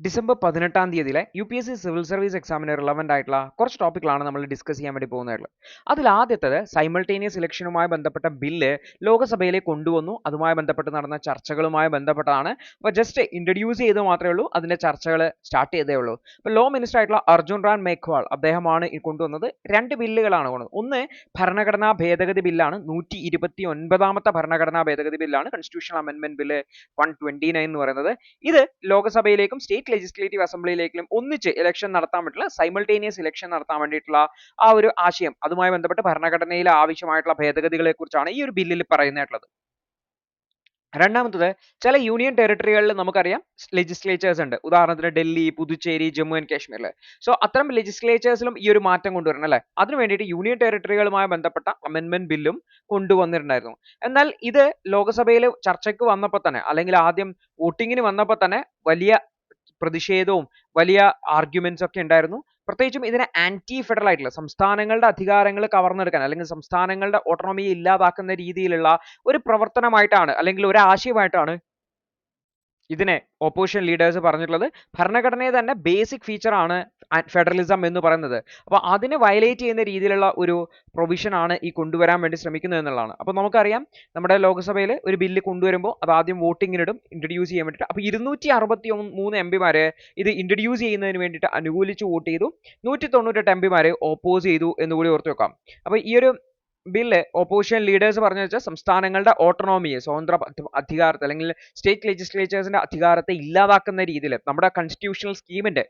December 18-ാം തീയതിയിലെ UPSC civil service എക്സാമിന് relevant ആയിട്ടുള്ള കുറച്ച് ടോപ്പിക്കുകളാണ് നമ്മൾ ഡിസ്കസ് ചെയ്യാൻ വേണ്ടി പോകുന്നത്. അതിൽ ആദ്യത്തേത് സൈമൾട്ടേനിയസ് ഇലക്ഷനുമായി ബന്ധപ്പെട്ട ബില്ല് ലോകസഭയിലേക്ക് കൊണ്ടുവന്നു. അതുമായി ബന്ധപ്പെട്ട് നടന്ന ചർച്ചകളുമായി ബന്ധപ്പെട്ടതാണ്. അപ്പോൾ ജസ്റ്റ് ഇൻട്രൊഡ്യൂസ് ചെയ്ത് മാത്രമേ ഉള്ളൂ, അതിൻ്റെ ചർച്ചകൾ സ്റ്റാർട്ട് ചെയ്തേ ഉള്ളൂ. അപ്പോൾ ലോ മിനിസ്റ്റർ ആയിട്ടുള്ള അർജുൻ റാം മേഘ്വാൾ അദ്ദേഹമാണ് കൊണ്ടുവന്നത്. രണ്ട് ബില്ലുകളാണ് കൊണ്ടുവന്നത്. ഒന്ന് ഭരണഘടനാ ഭേദഗതി ബില്ലാണ്, 129ാമത്തെ ഭരണഘടനാ ഭേദഗതി ബില്ലാണ്, കോൺസ്റ്റിറ്റ്യൂഷണൽ അമെൻമെന്റ് ബില്ല് 129 എന്ന് പറയുന്നത്. ഇത് ലോകസഭയിലേക്കും സ്റ്റേറ്റ് ലെജിസ്ലേറ്റീവ് അസംബ്ലിയിലേക്കും ഒന്നിച്ച് ഇലക്ഷൻ നടത്താൻ പറ്റില്ല, സൈമൾട്ടേനിയസ് ഇലക്ഷൻ നടത്താൻ വേണ്ടിയിട്ടുള്ള ആ ഒരു ആശയം, അതുമായി ബന്ധപ്പെട്ട് ഭരണഘടനയിൽ ആവശ്യമായിട്ടുള്ള ഭേദഗതികളെ കുറിച്ചാണ് ഈ ഒരു ബില്ലിൽ പറയുന്നിട്ടുള്ളത്. രണ്ടാമത്തത് ചില യൂണിയൻ ടെറിട്ടറികളിൽ നമുക്കറിയാം ലെജിസ്ലേച്ചേഴ്സ് ഉണ്ട്. ഉദാഹരണത്തിന് ഡൽഹി, പുതുച്ചേരി, ജമ്മു ആൻഡ് കാശ്മീരിൽ. സോ അത്തരം ലെജിസ്ലേച്ചേഴ്സിലും ഈ ഒരു മാറ്റം കൊണ്ടുവരണം അല്ലേ. അതിനു വേണ്ടിയിട്ട് യൂണിയൻ ടെറിട്ടറികളുമായി ബന്ധപ്പെട്ട അമെൻമെന്റ് ബില്ലും കൊണ്ടുവന്നിട്ടുണ്ടായിരുന്നു. എന്നാൽ ഇത് ലോകസഭയിൽ ചർച്ചയ്ക്ക് വന്നപ്പോൾ തന്നെ, അല്ലെങ്കിൽ ആദ്യം വോട്ടിങ്ങിന് വന്നപ്പോൾ തന്നെ വലിയ പ്രതിഷേധവും വലിയ ആർഗ്യുമെന്റ്സ് ഒക്കെ ഉണ്ടായിരുന്നു. പ്രത്യേകിച്ചും ഇതിനെ ആന്റി ഫെഡറൽ ആയിട്ടുള്ള സംസ്ഥാനങ്ങളുടെ അധികാരങ്ങൾ കവർന്നെടുക്കാൻ, അല്ലെങ്കിൽ സംസ്ഥാനങ്ങളുടെ ഓട്ടോണമിയെ ഇല്ലാതാക്കുന്ന രീതിയിലുള്ള ഒരു പ്രവർത്തനമായിട്ടാണ്, അല്ലെങ്കിൽ ഒരു ആശയമായിട്ടാണ് ഇതിനെ ഓപ്പോസിഷൻ ലീഡേഴ്സ് പറഞ്ഞിട്ടുള്ളത്. ഭരണഘടനയെ തന്നെ ബേസിക് ഫീച്ചർ ആണ് ഫെഡറലിസം എന്ന് പറയുന്നത്. അപ്പോൾ അതിനെ വയലേറ്റ് ചെയ്യുന്ന രീതിയിലുള്ള ഒരു പ്രൊവിഷൻ ആണ് ഈ കൊണ്ടുവരാൻ വേണ്ടി ശ്രമിക്കുന്നത് എന്നുള്ളതാണ്. അപ്പോൾ നമുക്കറിയാം നമ്മുടെ ലോകസഭയിൽ ഒരു ബില്ല് കൊണ്ടുവരുമ്പോൾ അത് ആദ്യം വോട്ടിങ്ങിനിടും, ഇൻട്രൊഡ്യൂസ് ചെയ്യാൻ വേണ്ടിയിട്ട്. അപ്പോൾ 263 MP ഇത് ഇൻട്രൊഡ്യൂസ് ചെയ്യുന്നതിന് വേണ്ടിയിട്ട് അനുകൂലിച്ച് വോട്ട് ചെയ്തു, 198 MP ഓപ്പോസ് ചെയ്തു എന്നുകൂടി ഓർത്ത് വെക്കാം. അപ്പോൾ ഈ ഒരു ബില്ല് ഓപ്പോസിഷൻ ലീഡേഴ്സ് പറഞ്ഞു വെച്ചാൽ സംസ്ഥാനങ്ങളുടെ ഓട്ടോണോമിയെ, സ്വതന്ത്ര അധികാരത്തെ, അല്ലെങ്കിൽ സ്റ്റേറ്റ് ലെജിസ്ലേച്ചേഴ്സിന്റെ അധികാരത്തെ ഇല്ലാതാക്കുന്ന രീതിയിൽ നമ്മുടെ കോൺസ്റ്റിറ്റ്യൂഷണൽ സ്കീമിന്റെ,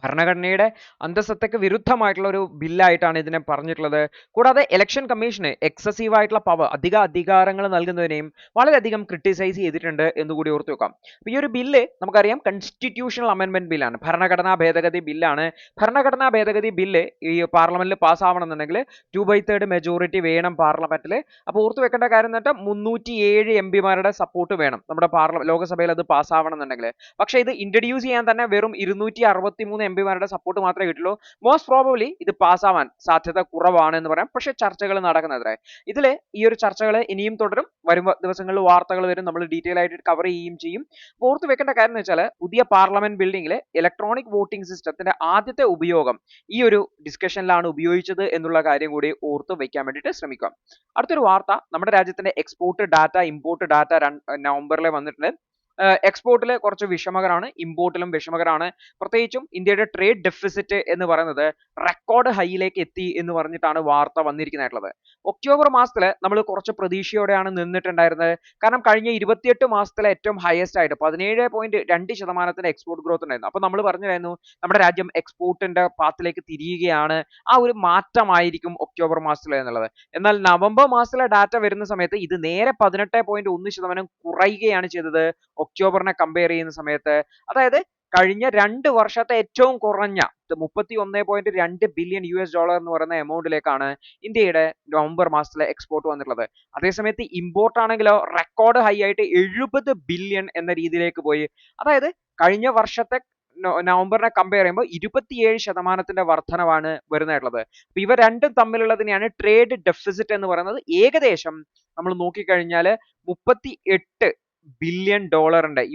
ഭരണഘടനയുടെ അന്തസ്സത്തക്ക് വിരുദ്ധമായിട്ടുള്ള ഒരു ബില്ലായിട്ടാണ് ഇതിനെ പറഞ്ഞിട്ടുള്ളത്. കൂടാതെ ഇലക്ഷൻ കമ്മീഷന് എക്സസീവ് ആയിട്ടുള്ള പവർ, അധിക അധികാരങ്ങൾ നൽകുന്നതിനെയും വളരെയധികം ക്രിട്ടിസൈസ് ചെയ്തിട്ടുണ്ട് എന്നുകൂടി ഓർത്തു വെക്കാം. ഈ ഒരു ബില്ല് നമുക്കറിയാം കോൺസ്റ്റിറ്റ്യൂഷണൽ അമെൻമെന്റ് ബില്ലാണ്, ഭരണഘടനാ ഭേദഗതി ബില്ലാണ്. ഭരണഘടനാ ഭേദഗതി ബില്ല് ഈ പാർലമെന്റിൽ പാസ്സാവണമെന്നുണ്ടെങ്കിൽ 2/3 മെജോറിറ്റി വേണം പാർലമെന്റിൽ. അപ്പോൾ ഓർത്തു വെക്കേണ്ട കാര്യം എന്ന് വെച്ചാൽ 307 MP സപ്പോർട്ട് വേണം നമ്മുടെ ലോകസഭയിൽ അത് പാസ്സാവണമെന്നുണ്ടെങ്കിൽ. പക്ഷേ ഇത് ഇൻട്രൊഡ്യൂസ് ചെയ്യാൻ തന്നെ വെറും 263 MP സപ്പോർട്ട് മാത്രമേ കിട്ടുള്ളൂ. മോസ്റ്റ് പ്രോബബ്ലി ഇത് പാസ്സാവാൻ സാധ്യത കുറവാണ് എന്ന് പറയാം. പക്ഷേ ചർച്ചകൾ നടക്കുന്നത്രേ. ഇതിൽ ഈ ഒരു ചർച്ചകൾ ഇനിയും തുടരും. വരും ദിവസങ്ങളിൽ വാർത്തകൾ വരും, നമ്മൾ ഡീറ്റെയിൽ ആയിട്ട് കവർ ചെയ്യുകയും ചെയ്യും. ഓർത്ത് വെക്കേണ്ട കാര്യം എന്ന് വെച്ചാൽ പുതിയ പാർലമെന്റ് ബിൽഡിംഗിൽ ഇലക്ട്രോണിക് വോട്ടിംഗ് സിസ്റ്റത്തിന്റെ ആദ്യത്തെ ഉപയോഗം ഈ ഒരു ഡിസ്കഷനിലാണ് ഉപയോഗിച്ചത് എന്നുള്ള കാര്യം കൂടി ഓർത്ത് വെക്കാൻ വേണ്ടിയിട്ട് ശ്രമിക്കാം. അടുത്തൊരു വാർത്ത, നമ്മുടെ രാജ്യത്തിന്റെ എക്സ്പോർട്ട് ഡാറ്റ, ഇമ്പോർട്ട് ഡാറ്റ നവംബറിൽ വന്നിട്ടുണ്ട്. എക്സ്പോർട്ടിൽ കുറച്ച് വിഷമകരമാണ്, ഇമ്പോർട്ടിലും വിഷമകരമാണ്. പ്രത്യേകിച്ചും ഇന്ത്യയുടെ ട്രേഡ് ഡെഫിസിറ്റ് എന്ന് പറയുന്നത് റെക്കോർഡ് ഹൈയിലേക്ക് എത്തി എന്ന് പറഞ്ഞിട്ടാണ് വാർത്ത വന്നിരിക്കുന്നതായിട്ടുള്ളത്. ഒക്ടോബർ മാസത്തിൽ നമ്മൾ കുറച്ച് പ്രതീക്ഷയോടെയാണ് നിന്നിട്ടുണ്ടായിരുന്നത്. കാരണം കഴിഞ്ഞ 28 മാസത്തിലെ ഏറ്റവും ഹയസ്റ്റ് ആയിട്ട് 17.2% എക്സ്പോർട്ട് ഗ്രോത്ത് ഉണ്ടായിരുന്നു. അപ്പോൾ നമ്മൾ പറഞ്ഞിരുന്നു നമ്മുടെ രാജ്യം എക്സ്പോർട്ടിന്റെ പാത്തിലേക്ക് തിരിയുകയാണ്, ആ ഒരു മാറ്റമായിരിക്കും ഒക്ടോബർ മാസത്തിൽ എന്നുള്ളത്. എന്നാൽ നവംബർ മാസത്തിലെ ഡാറ്റ വരുന്ന സമയത്ത് ഇത് നേരെ 18.1% കുറയുകയാണ് ചെയ്തത് ഒക്ടോബറിനെ കമ്പയർ ചെയ്യുന്ന സമയത്ത്. അതായത് കഴിഞ്ഞ 2 വർഷത്തെ ഏറ്റവും കുറഞ്ഞ $31.2 ബില്യൺ എന്ന് പറയുന്ന എമൗണ്ടിലേക്കാണ് ഇന്ത്യയുടെ നവംബർ മാസത്തിലെ എക്സ്പോർട്ട് വന്നിട്ടുള്ളത്. അതേസമയത്ത് ഇമ്പോർട്ട് ആണെങ്കിലോ റെക്കോർഡ് ഹൈ ആയിട്ട് 70 ബില്യൺ എന്ന രീതിയിലേക്ക് പോയി. അതായത് കഴിഞ്ഞ വർഷത്തെ നവംബറിനെ കമ്പയർ ചെയ്യുമ്പോൾ 27% വർധനവാണ് വരുന്നതായിട്ടുള്ളത്. അപ്പൊ ഇവ രണ്ടും തമ്മിലുള്ളതിനെയാണ് ട്രേഡ് ഡെഫിസിറ്റ് എന്ന് പറയുന്നത്. ഏകദേശം നമ്മൾ നോക്കിക്കഴിഞ്ഞാൽ $38 ബില്യൺ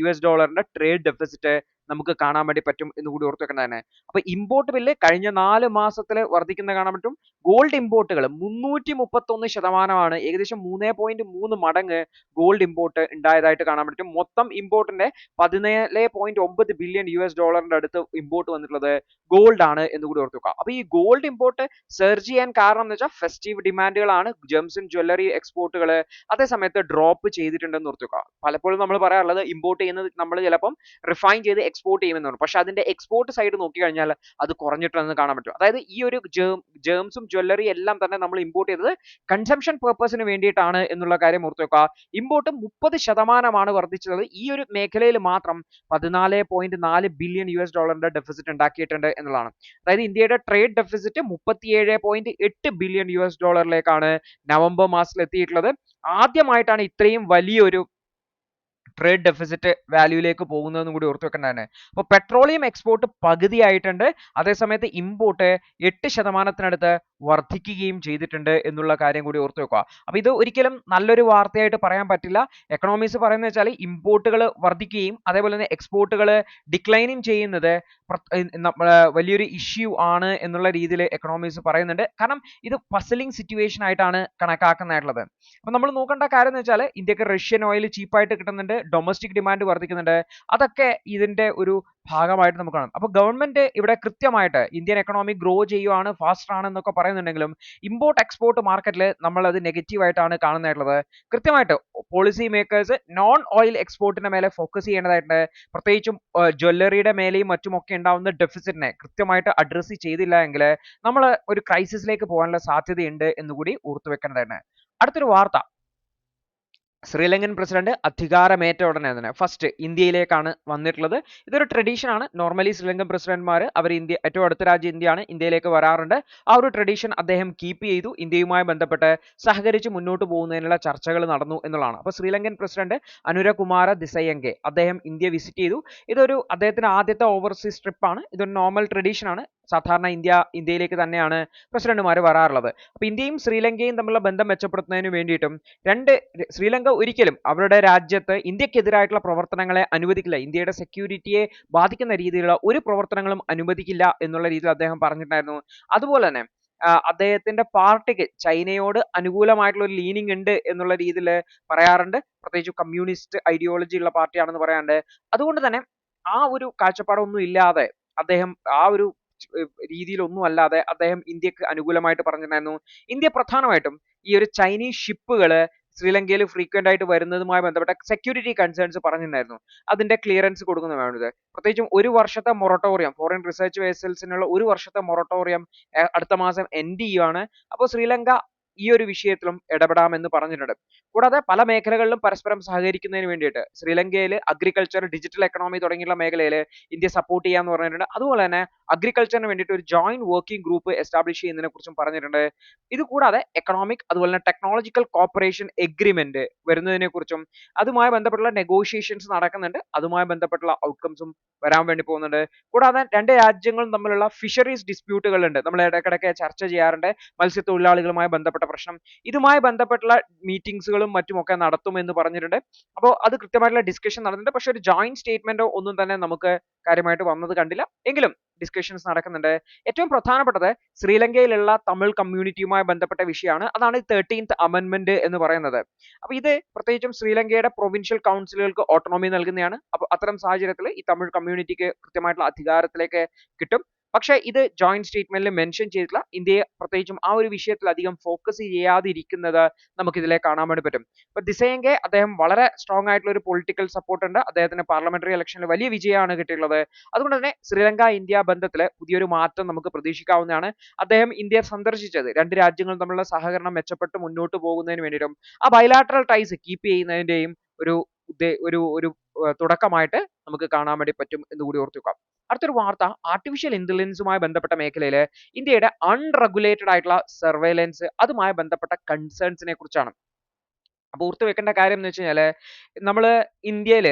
US ഡോളറിന്റെ ട്രേഡ് ഡെഫിസിറ്റ് നമുക്ക് കാണാൻ വേണ്ടി പറ്റും എന്ന് കൂടി ഓർത്ത് വെക്കേണ്ടതാണ്. അപ്പൊ ഇമ്പോർട്ട് ബില്ല് കഴിഞ്ഞ 4 മാസത്തിൽ വർദ്ധിക്കുന്ന കാണാൻ പറ്റും. ഗോൾഡ് ഇമ്പോർട്ടുകൾ 331%, ഏകദേശം 3.3 മടങ്ങ് ഗോൾഡ് ഇമ്പോർട്ട് ഉണ്ടായതായിട്ട് കാണാൻ പറ്റും. മൊത്തം ഇമ്പോർട്ടിന്റെ 17.9 ബില്യൺ US ഡോളറിന്റെ അടുത്ത് ഇമ്പോർട്ട് വന്നിട്ടുള്ളത് ഗോൾഡ് ആണ് എന്ന് കൂടി ഓർത്ത് വെക്കുക. അപ്പൊ ഈ ഗോൾഡ് ഇമ്പോർട്ട് സർജ് ചെയ്യാൻ കാരണം എന്ന് വെച്ചാൽ ഫെസ്റ്റീവ് ഡിമാൻഡുകളാണ്. ജെംസ് ആൻഡ് ജ്വല്ലറി എക്സ്പോർട്ടുകൾ അതേ സമയത്ത് ഡ്രോപ്പ് ചെയ്തിട്ടുണ്ടെന്ന് ഓർത്ത് വെക്കുക. പലപ്പോഴും നമ്മൾ പറയാറുള്ളത് ഇമ്പോർട്ട് ചെയ്യുന്നത് നമ്മൾ ചിലപ്പം റിഫൈൻ ചെയ്ത് എക്സ്പോർട്ട് ചെയ്യുമെന്നാണ്. പക്ഷെ അതിന്റെ എക്സ്പോർട്ട് സൈഡ് നോക്കിക്കഴിഞ്ഞാൽ അത് കുറഞ്ഞിട്ടുണ്ടെന്ന് കാണാൻ പറ്റും. അതായത് ഈ ഒരു ജേംസും ജ്വല്ലറി എല്ലാം തന്നെ നമ്മൾ ഇമ്പോർട്ട് ചെയ്തത് കൺസംഷൻ പർപ്പസിന് വേണ്ടിയിട്ടാണ് എന്നുള്ള കാര്യം ഓർത്ത് വെക്കുക. ഇമ്പോർട്ട് 30% വർദ്ധിച്ചത്. ഈ ഒരു മേഖലയിൽ മാത്രം 14.4 ബില്യൺ US ഡോളറിന്റെ ഡെഫിസിറ്റ് ഉണ്ടാക്കിയിട്ടുണ്ട് എന്നുള്ളതാണ്. അതായത് ഇന്ത്യയുടെ ട്രേഡ് ഡെഫിസിറ്റ് 37.8 ബില്യൺ US ഡോളറിലേക്കാണ് നവംബർ മാസത്തിൽ എത്തിയിട്ടുള്ളത്. ആദ്യമായിട്ടാണ് ഇത്രയും വലിയൊരു ട്രേഡ് ഡെഫിസിറ്റ് വാല്യൂയിലേക്ക് പോകുന്നതെന്നും കൂടി ഓർത്ത് വെക്കേണ്ടതാണ്. അപ്പോൾ പെട്രോളിയം എക്സ്പോർട്ട് പകുതിയായിട്ടുണ്ട്, അതേസമയത്ത് ഇമ്പോർട്ട് 8% വർദ്ധിക്കുകയും ചെയ്തിട്ടുണ്ട് എന്നുള്ള കാര്യം കൂടി ഓർത്ത് വെക്കുക. അപ്പോൾ ഇത് ഒരിക്കലും നല്ലൊരു വാർത്തയായിട്ട് പറയാൻ പറ്റില്ല. എക്കണോമിക്സ് പറയുന്നത് വെച്ചാൽ ഇമ്പോർട്ടുകൾ വർദ്ധിക്കുകയും അതേപോലെ തന്നെ എക്സ്പോർട്ടുകൾ ഡിക്ലൈനും ചെയ്യുന്നത് വലിയൊരു ഇഷ്യൂ ആണ് എന്നുള്ള രീതിയിൽ എക്കണോമിക്സ് പറയുന്നുണ്ട്. കാരണം ഇത് പസലിംഗ് സിറ്റുവേഷൻ ആയിട്ടാണ് കണക്കാക്കുന്നതായിട്ടുള്ളത്. അപ്പോൾ നമ്മൾ നോക്കേണ്ട കാര്യം എന്ന് വെച്ചാൽ ഇന്ത്യക്ക് റഷ്യൻ ഓയിൽ ചീപ്പായിട്ട് കിട്ടുന്നുണ്ട്, ഡൊമസ്റ്റിക് ഡിമാൻഡ് വർദ്ധിക്കുന്നുണ്ട്, അതൊക്കെ ഇതിന്റെ ഒരു ഭാഗമായിട്ട് നമുക്ക് കാണാം. അപ്പോൾ ഗവൺമെന്റ് ഇവിടെ കൃത്യമായിട്ട് ഇന്ത്യൻ എക്കണോമി ഗ്രോ ചെയ്യുവാണ്, ഫാസ്റ്റർ ആണ് എന്നൊക്കെ പറയുന്നുണ്ടെങ്കിലും ഇമ്പോർട്ട് എക്സ്പോർട്ട് മാർക്കറ്റിൽ നമ്മൾ അത് നെഗറ്റീവ് ആയിട്ടാണ് കാണുന്നതായിട്ടുള്ളത്. കൃത്യമായിട്ട് പോളിസി മേക്കേഴ്സ് നോൺ ഓയിൽ എക്സ്പോർട്ടിന്റെ മേലെ ഫോക്കസ് ചെയ്യേണ്ടതായിട്ടുണ്ട്. പ്രത്യേകിച്ചും ജ്വല്ലറിയുടെ മേലെയും മറ്റുമൊക്കെ ഉണ്ടാവുന്ന ഡെഫിസിറ്റിനെ കൃത്യമായിട്ട് അഡ്രസ്സ് ചെയ്തില്ല എങ്കിൽ നമ്മൾ ഒരു ക്രൈസിസിലേക്ക് പോകാനുള്ള സാധ്യതയുണ്ട് എന്നുകൂടി ഓർത്തു വെക്കേണ്ടതാണ്. അടുത്തൊരു വാർത്ത, ശ്രീലങ്കൻ പ്രസിഡന്റ് അധികാരമേറ്റ ഉടനെ തന്നെ ഫസ്റ്റ് ഇന്ത്യയിലേക്കാണ് വന്നിട്ടുള്ളത്. ഇതൊരു ട്രഡീഷൻ ആണ്. നോർമലി ശ്രീലങ്കൻ പ്രസിഡന്റ്മാർ അവർ ഏറ്റവും അടുത്ത രാജ്യം ഇന്ത്യയാണ്, ഇന്ത്യയിലേക്ക് വരാറുണ്ട്. ആ ഒരു ട്രഡീഷൻ അദ്ദേഹം കീപ്പ് ചെയ്തു. ഇന്ത്യയുമായി ബന്ധപ്പെട്ട് സഹകരിച്ച് മുന്നോട്ട് പോകുന്നതിനുള്ള ചർച്ചകൾ നടന്നു എന്നുള്ളതാണ്. അപ്പോൾ ശ്രീലങ്കൻ പ്രസിഡന്റ് അനുരകുമാര ദിസയങ്കെ അദ്ദേഹം ഇന്ത്യ വിസിറ്റ് ചെയ്തു. ഇതൊരു അദ്ദേഹത്തിന്റെ ആദ്യത്തെ ഓവർസീസ് ട്രിപ്പാണ്. ഇതൊരു നോർമൽ ട്രഡീഷൻ ആണ്. സാധാരണ ഇന്ത്യയിലേക്ക് തന്നെയാണ് പ്രസിഡന്റുമാർ വരാറുള്ളത്. അപ്പോൾ ഇന്ത്യയും ശ്രീലങ്കയും തമ്മിലുള്ള ബന്ധം മെച്ചപ്പെടുത്തുന്നതിന് വേണ്ടിയിട്ടും ശ്രീലങ്ക ഒരിക്കലും അവരുടെ രാജ്യത്ത് ഇന്ത്യക്കെതിരായിട്ടുള്ള പ്രവർത്തനങ്ങളെ അനുവദിക്കില്ല, ഇന്ത്യയുടെ സെക്യൂരിറ്റിയെ ബാധിക്കുന്ന രീതിയിലുള്ള ഒരു പ്രവർത്തനങ്ങളും അനുവദിക്കില്ല എന്നുള്ള രീതിയിൽ അദ്ദേഹം പറഞ്ഞിട്ടുണ്ടായിരുന്നു. അതുപോലെ തന്നെ അദ്ദേഹത്തിന്റെ പാർട്ടിക്ക് ചൈനയോട് അനുകൂലമായിട്ടുള്ള ഒരു ലീനിങ് ഉണ്ട് എന്നുള്ള രീതിയിൽ പറയാറുണ്ട്. പ്രത്യേകിച്ച് കമ്മ്യൂണിസ്റ്റ് ഐഡിയോളജി ഉള്ള പാർട്ടിയാണെന്ന് പറയാറുണ്ട്. അതുകൊണ്ട് തന്നെ ആ ഒരു കാഴ്ചപ്പാടൊന്നും ഇല്ലാതെ അദ്ദേഹം ആ ഒരു രീതിയിലൊന്നും അല്ലാതെ അദ്ദേഹം ഇന്ത്യക്ക് അനുകൂലമായിട്ട് പറഞ്ഞിട്ടുണ്ടായിരുന്നു. ഇന്ത്യ പ്രധാനമായിട്ടും ഈ ഒരു ചൈനീസ് ഷിപ്പുകൾ ശ്രീലങ്കയിൽ ഫ്രീക്വന്റ് ആയിട്ട് വരുന്നതുമായി ബന്ധപ്പെട്ട സെക്യൂരിറ്റി കൺസേൺസ് പറഞ്ഞിട്ടുണ്ടായിരുന്നു. അതിന്റെ ക്ലിയറൻസ് കൊടുക്കുന്നതാണ്. പ്രത്യേകിച്ചും ഒരു വർഷത്തെ മൊറട്ടോറിയം, ഫോറിൻ റിസർച്ച് വെസൽസിനുള്ള ഒരു വർഷത്തെ മൊറട്ടോറിയം അടുത്ത മാസം എൻഡ് ചെയ്യുകയാണ്. അപ്പോൾ ശ്രീലങ്ക ഈ ഒരു വിഷയത്തിലും ഇടപെടാമെന്ന് പറഞ്ഞിട്ടുണ്ട്. കൂടാതെ പല മേഖലകളിലും പരസ്പരം സഹകരിക്കുന്നതിന് വേണ്ടിയിട്ട് ശ്രീലങ്കയിൽ അഗ്രികൾച്ചർ, ഡിജിറ്റൽ എക്കണോമി തുടങ്ങിയുള്ള മേഖലയിൽ ഇന്ത്യ സപ്പോർട്ട് ചെയ്യാന്ന് പറഞ്ഞിട്ടുണ്ട്. അതുപോലെ തന്നെ അഗ്രികൾച്ചറിന് വേണ്ടിയിട്ട് ഒരു ജോയിന്റ് വർക്കിംഗ് ഗ്രൂപ്പ് എസ്റ്റാബ്ലിഷ് ചെയ്യുന്നതിനെ കുറിച്ചും പറഞ്ഞിട്ടുണ്ട്. ഇത് കൂടാതെ എക്കണോമിക് അതുപോലെ തന്നെ ടെക്നോളജിക്കൽ കോപ്പറേഷൻ എഗ്രിമെന്റ് വരുന്നതിനെ കുറിച്ചും അതുമായി ബന്ധപ്പെട്ടുള്ള നെഗോഷിയേഷൻസ് നടക്കുന്നുണ്ട്. അതുമായി ബന്ധപ്പെട്ടുള്ള ഔട്ട്കംസും വരാൻ വേണ്ടി പോകുന്നുണ്ട്. കൂടാതെ രണ്ട് രാജ്യങ്ങളും തമ്മിലുള്ള ഫിഷറീസ് ഡിസ്പ്യൂട്ടുകൾ ഉണ്ട്, നമ്മൾ ഇടയ്ക്കിടയ്ക്ക് ചർച്ച ചെയ്യാറുണ്ട്, മത്സ്യത്തൊഴിലാളികളുമായി ബന്ധപ്പെട്ട പ്രശ്നം. ഇതുമായി ബന്ധപ്പെട്ടുള്ള മീറ്റിംഗ്സുകളും മറ്റുമൊക്കെ നടത്തുമെന്ന് പറഞ്ഞിട്ടുണ്ട്. അപ്പോൾ അത് കൃത്യമായിട്ടുള്ള ഡിസ്കഷൻ നടന്നിട്ടുണ്ട്. പക്ഷെ ഒരു ജോയിന്റ് സ്റ്റേറ്റ്മെന്റോ ഒന്നും തന്നെ നമുക്ക് കാര്യമായിട്ട് വന്നത് കണ്ടില്ല. എങ്കിലും ഡിസ്കഷൻസ് നടക്കുന്നുണ്ട്. ഏറ്റവും പ്രധാനപ്പെട്ടത് ശ്രീലങ്കയിലുള്ള തമിഴ് കമ്മ്യൂണിറ്റിയുമായി ബന്ധപ്പെട്ട വിഷയമാണ്. അതാണ് 13th അമെൻമെന്റ് എന്ന് പറയുന്നത്. അപ്പൊ ഇത് പ്രത്യേകിച്ചും ശ്രീലങ്കയുടെ പ്രൊവിൻഷ്യൽ കൗൺസിലുകൾക്ക് ഓട്ടോണമി നൽകുന്നതാണ്. അപ്പൊ അത്തരം സാഹചര്യത്തിൽ ഈ തമിഴ് കമ്മ്യൂണിറ്റിക്ക് കൃത്യമായിട്ടുള്ള അധികാരത്തിലേക്ക് കിട്ടും. പക്ഷേ ഇത് ജോയിന്റ് സ്റ്റേറ്റ്മെന്റിൽ മെൻഷൻ ചെയ്തിട്ടില്ല. ഇന്ത്യയെ പ്രത്യേകിച്ചും ആ ഒരു വിഷയത്തിൽ അധികം ഫോക്കസ് ചെയ്യാതിരിക്കുന്നത് നമുക്ക് ഇതിലെ കാണാൻ വേണ്ടി പറ്റും. ഇപ്പൊ ദിസയങ്കെ അദ്ദേഹം വളരെ സ്ട്രോങ് ആയിട്ടുള്ള ഒരു പൊളിറ്റിക്കൽ സപ്പോർട്ട് ഉണ്ട്. അദ്ദേഹത്തിന് പാർലമെന്ററി ഇലക്ഷനിൽ വലിയ വിജയമാണ് കിട്ടിയിട്ടുള്ളത്. അതുകൊണ്ട് തന്നെ ശ്രീലങ്ക ഇന്ത്യ ബന്ധത്തിൽ പുതിയൊരു മാറ്റം നമുക്ക് പ്രതീക്ഷിക്കാവുന്നതാണ്. അദ്ദേഹം ഇന്ത്യ സന്ദർശിച്ചത് രണ്ട് രാജ്യങ്ങളും തമ്മിലുള്ള സഹകരണം മെച്ചപ്പെട്ട് മുന്നോട്ട് പോകുന്നതിന് വേണ്ടിയിട്ടും ആ ബൈലാറ്ററൽ ടൈസ് കീപ്പ് ചെയ്യുന്നതിന്റെയും ഒരു ഒരു തുടക്കമായിട്ട് നമുക്ക് കാണാൻ വേണ്ടി പറ്റും എന്ന് കൂടി ഓർത്തു വെക്കാം. അടുത്തൊരു വാർത്ത, ആർട്ടിഫിഷ്യൽ ഇന്റലിജൻസുമായി ബന്ധപ്പെട്ട മേഖലയിൽ ഇന്ത്യയുടെ അൺറെഗുലേറ്റഡ് ആയിട്ടുള്ള സർവൈലൻസ് അതുമായി ബന്ധപ്പെട്ട കൺസേൺസിനെ കുറിച്ചാണ്. അപ്പോൾ ഓർത്ത് വെക്കേണ്ട കാര്യം എന്ന് വെച്ച് കഴിഞ്ഞാൽ നമ്മൾ ഇന്ത്യയിൽ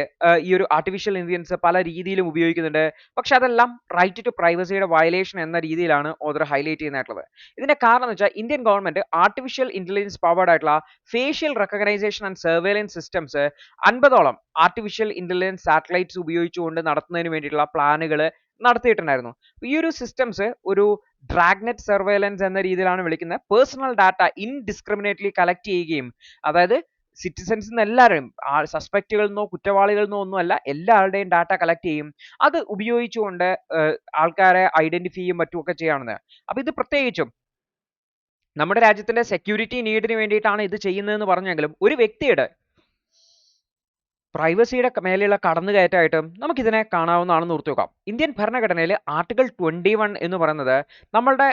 ഈ ഒരു ആർട്ടിഫിഷ്യൽ ഇന്റലിജൻസ് പല രീതിയിലും ഉപയോഗിക്കുന്നുണ്ട്. പക്ഷെ അതെല്ലാം റൈറ്റ് ടു പ്രൈവസിയുടെ വയലേഷൻ എന്ന രീതിയിലാണ് ഓതർ ഹൈലൈറ്റ് ചെയ്യുന്നതായിട്ടുള്ളത്. ഇതിന്റെ കാരണം എന്ന് വെച്ചാൽ Indian government artificial intelligence powered ആയിട്ടുള്ള facial recognisation and surveillance systems 50ഓളം ആർട്ടിഫിഷ്യൽ ഇന്റലിജൻസ് സാറ്റലൈറ്റ്സ് ഉപയോഗിച്ചുകൊണ്ട് നടത്തുന്നതിന് വേണ്ടിയിട്ടുള്ള പ്ലാനുകൾ നടത്തിയിട്ടുണ്ടായിരുന്നു. ഈ ഒരു സിസ്റ്റംസ് ഒരു ഡ്രാഗ്നെറ്റ് സർവൈലൻസ് എന്ന രീതിയിലാണ് വിളിക്കുന്നത്. പേഴ്സണൽ ഡാറ്റ ഇൻഡിസ്ക്രിമിനേറ്റ്ലി കളക്ട് ചെയ്യുകയും, അതായത് സിറ്റിസൺസ് എല്ലാവരും സസ്പെക്റ്റുകളിൽ നിന്നോ കുറ്റവാളികളിൽ നിന്നോ ഒന്നുമല്ല, എല്ലാവരുടെയും ഡാറ്റ കളക്ട് ചെയ്യും. അത് ഉപയോഗിച്ചുകൊണ്ട് ആൾക്കാരെ ഐഡന്റിഫൈ ചെയ്യും മറ്റുമൊക്കെ ചെയ്യാവുന്നത്. അപ്പൊ ഇത് പ്രത്യേകിച്ചും നമ്മുടെ രാജ്യത്തിന്റെ സെക്യൂരിറ്റി നീഡിന് വേണ്ടിയിട്ടാണ് ഇത് ചെയ്യുന്നതെന്ന് പറഞ്ഞെങ്കിലും ഒരു വ്യക്തിയുടെ പ്രൈവസിയുടെ മേലെയുള്ള കടന്നുകയറ്റമായിട്ട് നമുക്കിതിനെ കാണാവുന്നതാണെന്ന് ഓർത്തു വെക്കാം. ഇന്ത്യൻ ഭരണഘടനയിൽ ആർട്ടിക്കിൾ 21 എന്ന് പറയുന്നത് നമ്മളുടെ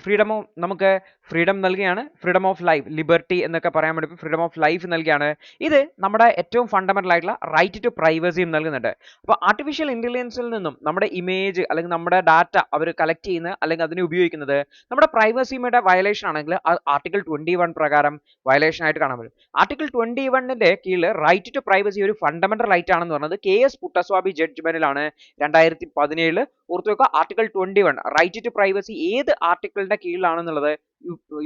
ഫ്രീഡമും നമുക്ക് ഫ്രീഡം നൽകുകയാണ്, ഫ്രീഡം ഓഫ് ലൈഫ്, ലിബർട്ടി എന്നൊക്കെ പറയാൻ വേണ്ടി ഫ്രീഡം ഓഫ് ലൈഫ് നൽകുകയാണ്. ഇത് നമ്മുടെ ഏറ്റവും ഫണ്ടമെന്റൽ ആയിട്ടുള്ള റൈറ്റ് ടു പ്രൈവസിയും നൽകുന്നുണ്ട്. അപ്പോൾ ആർട്ടിഫിഷ്യൽ ഇന്റലിജൻസിൽ നിന്നും നമ്മുടെ ഇമേജ് അല്ലെങ്കിൽ നമ്മുടെ ഡാറ്റ അവർ കളക്ട് ചെയ്യുന്ന അല്ലെങ്കിൽ അതിനെ ഉപയോഗിക്കുന്നത് നമ്മുടെ പ്രൈവസിയുടെ വയലേഷൻ ആണെങ്കിൽ ആർട്ടിക്കിൾ 21 പ്രകാരം വയലേഷൻ ആയിട്ട് കാണാൻ പറ്റും. ആർട്ടിക്കിൾ 21ന്റെ കീഴിൽ റൈറ്റ് ടു പ്രൈവസി ഒരു ഫണ്ടമെന്റൽ റൈറ്റ് ആണെന്ന് പറഞ്ഞത് KS പുട്ടസ്വാമി ജഡ്ജ്മെന്റിലാണ് 2017. ഓർത്തു വെക്കുക, ആർട്ടിക്കിൾ 21 റൈറ്റ് ടു പ്രൈവസി ഏത് ആർട്ടിക്കിളിന്റെ കീഴിലാണെന്നുള്ളത്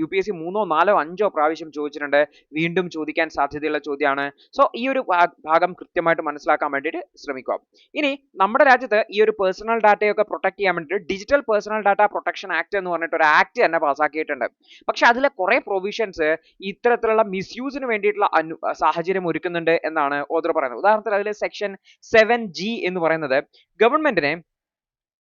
UPSC 3, 4, 5 പ്രാവശ്യം ചോദിച്ചിട്ടുണ്ട്. വീണ്ടും ചോദിക്കാൻ സാധ്യതയുള്ള ചോദ്യമാണ്. സോ ഈ ഒരു ഭാഗം കൃത്യമായിട്ട് മനസ്സിലാക്കാൻ വേണ്ടിയിട്ട് ശ്രമിക്കുക. ഇനി നമ്മുടെ രാജ്യത്ത് ഈ ഒരു പേഴ്സണൽ ഡാറ്റയൊക്കെ പ്രൊട്ടക്ട് ചെയ്യാൻ വേണ്ടിയിട്ട് digital personal data protection act എന്ന് പറഞ്ഞിട്ട് ഒരു ആക്ട് തന്നെ പാസ്സാക്കിയിട്ടുണ്ട്. പക്ഷെ അതിലെ കുറെ പ്രൊവിഷൻസ് ഇത്തരത്തിലുള്ള മിസ്യൂസിന് വേണ്ടിയിട്ടുള്ള സാഹചര്യം ഒരുക്കുന്നുണ്ട് എന്നാണ് ഓതർ പറയുന്നത്. ഉദാഹരണത്തിന് അതിൽ സെക്ഷൻ 7G എന്ന് പറയുന്നത് ഗവൺമെന്റിനെ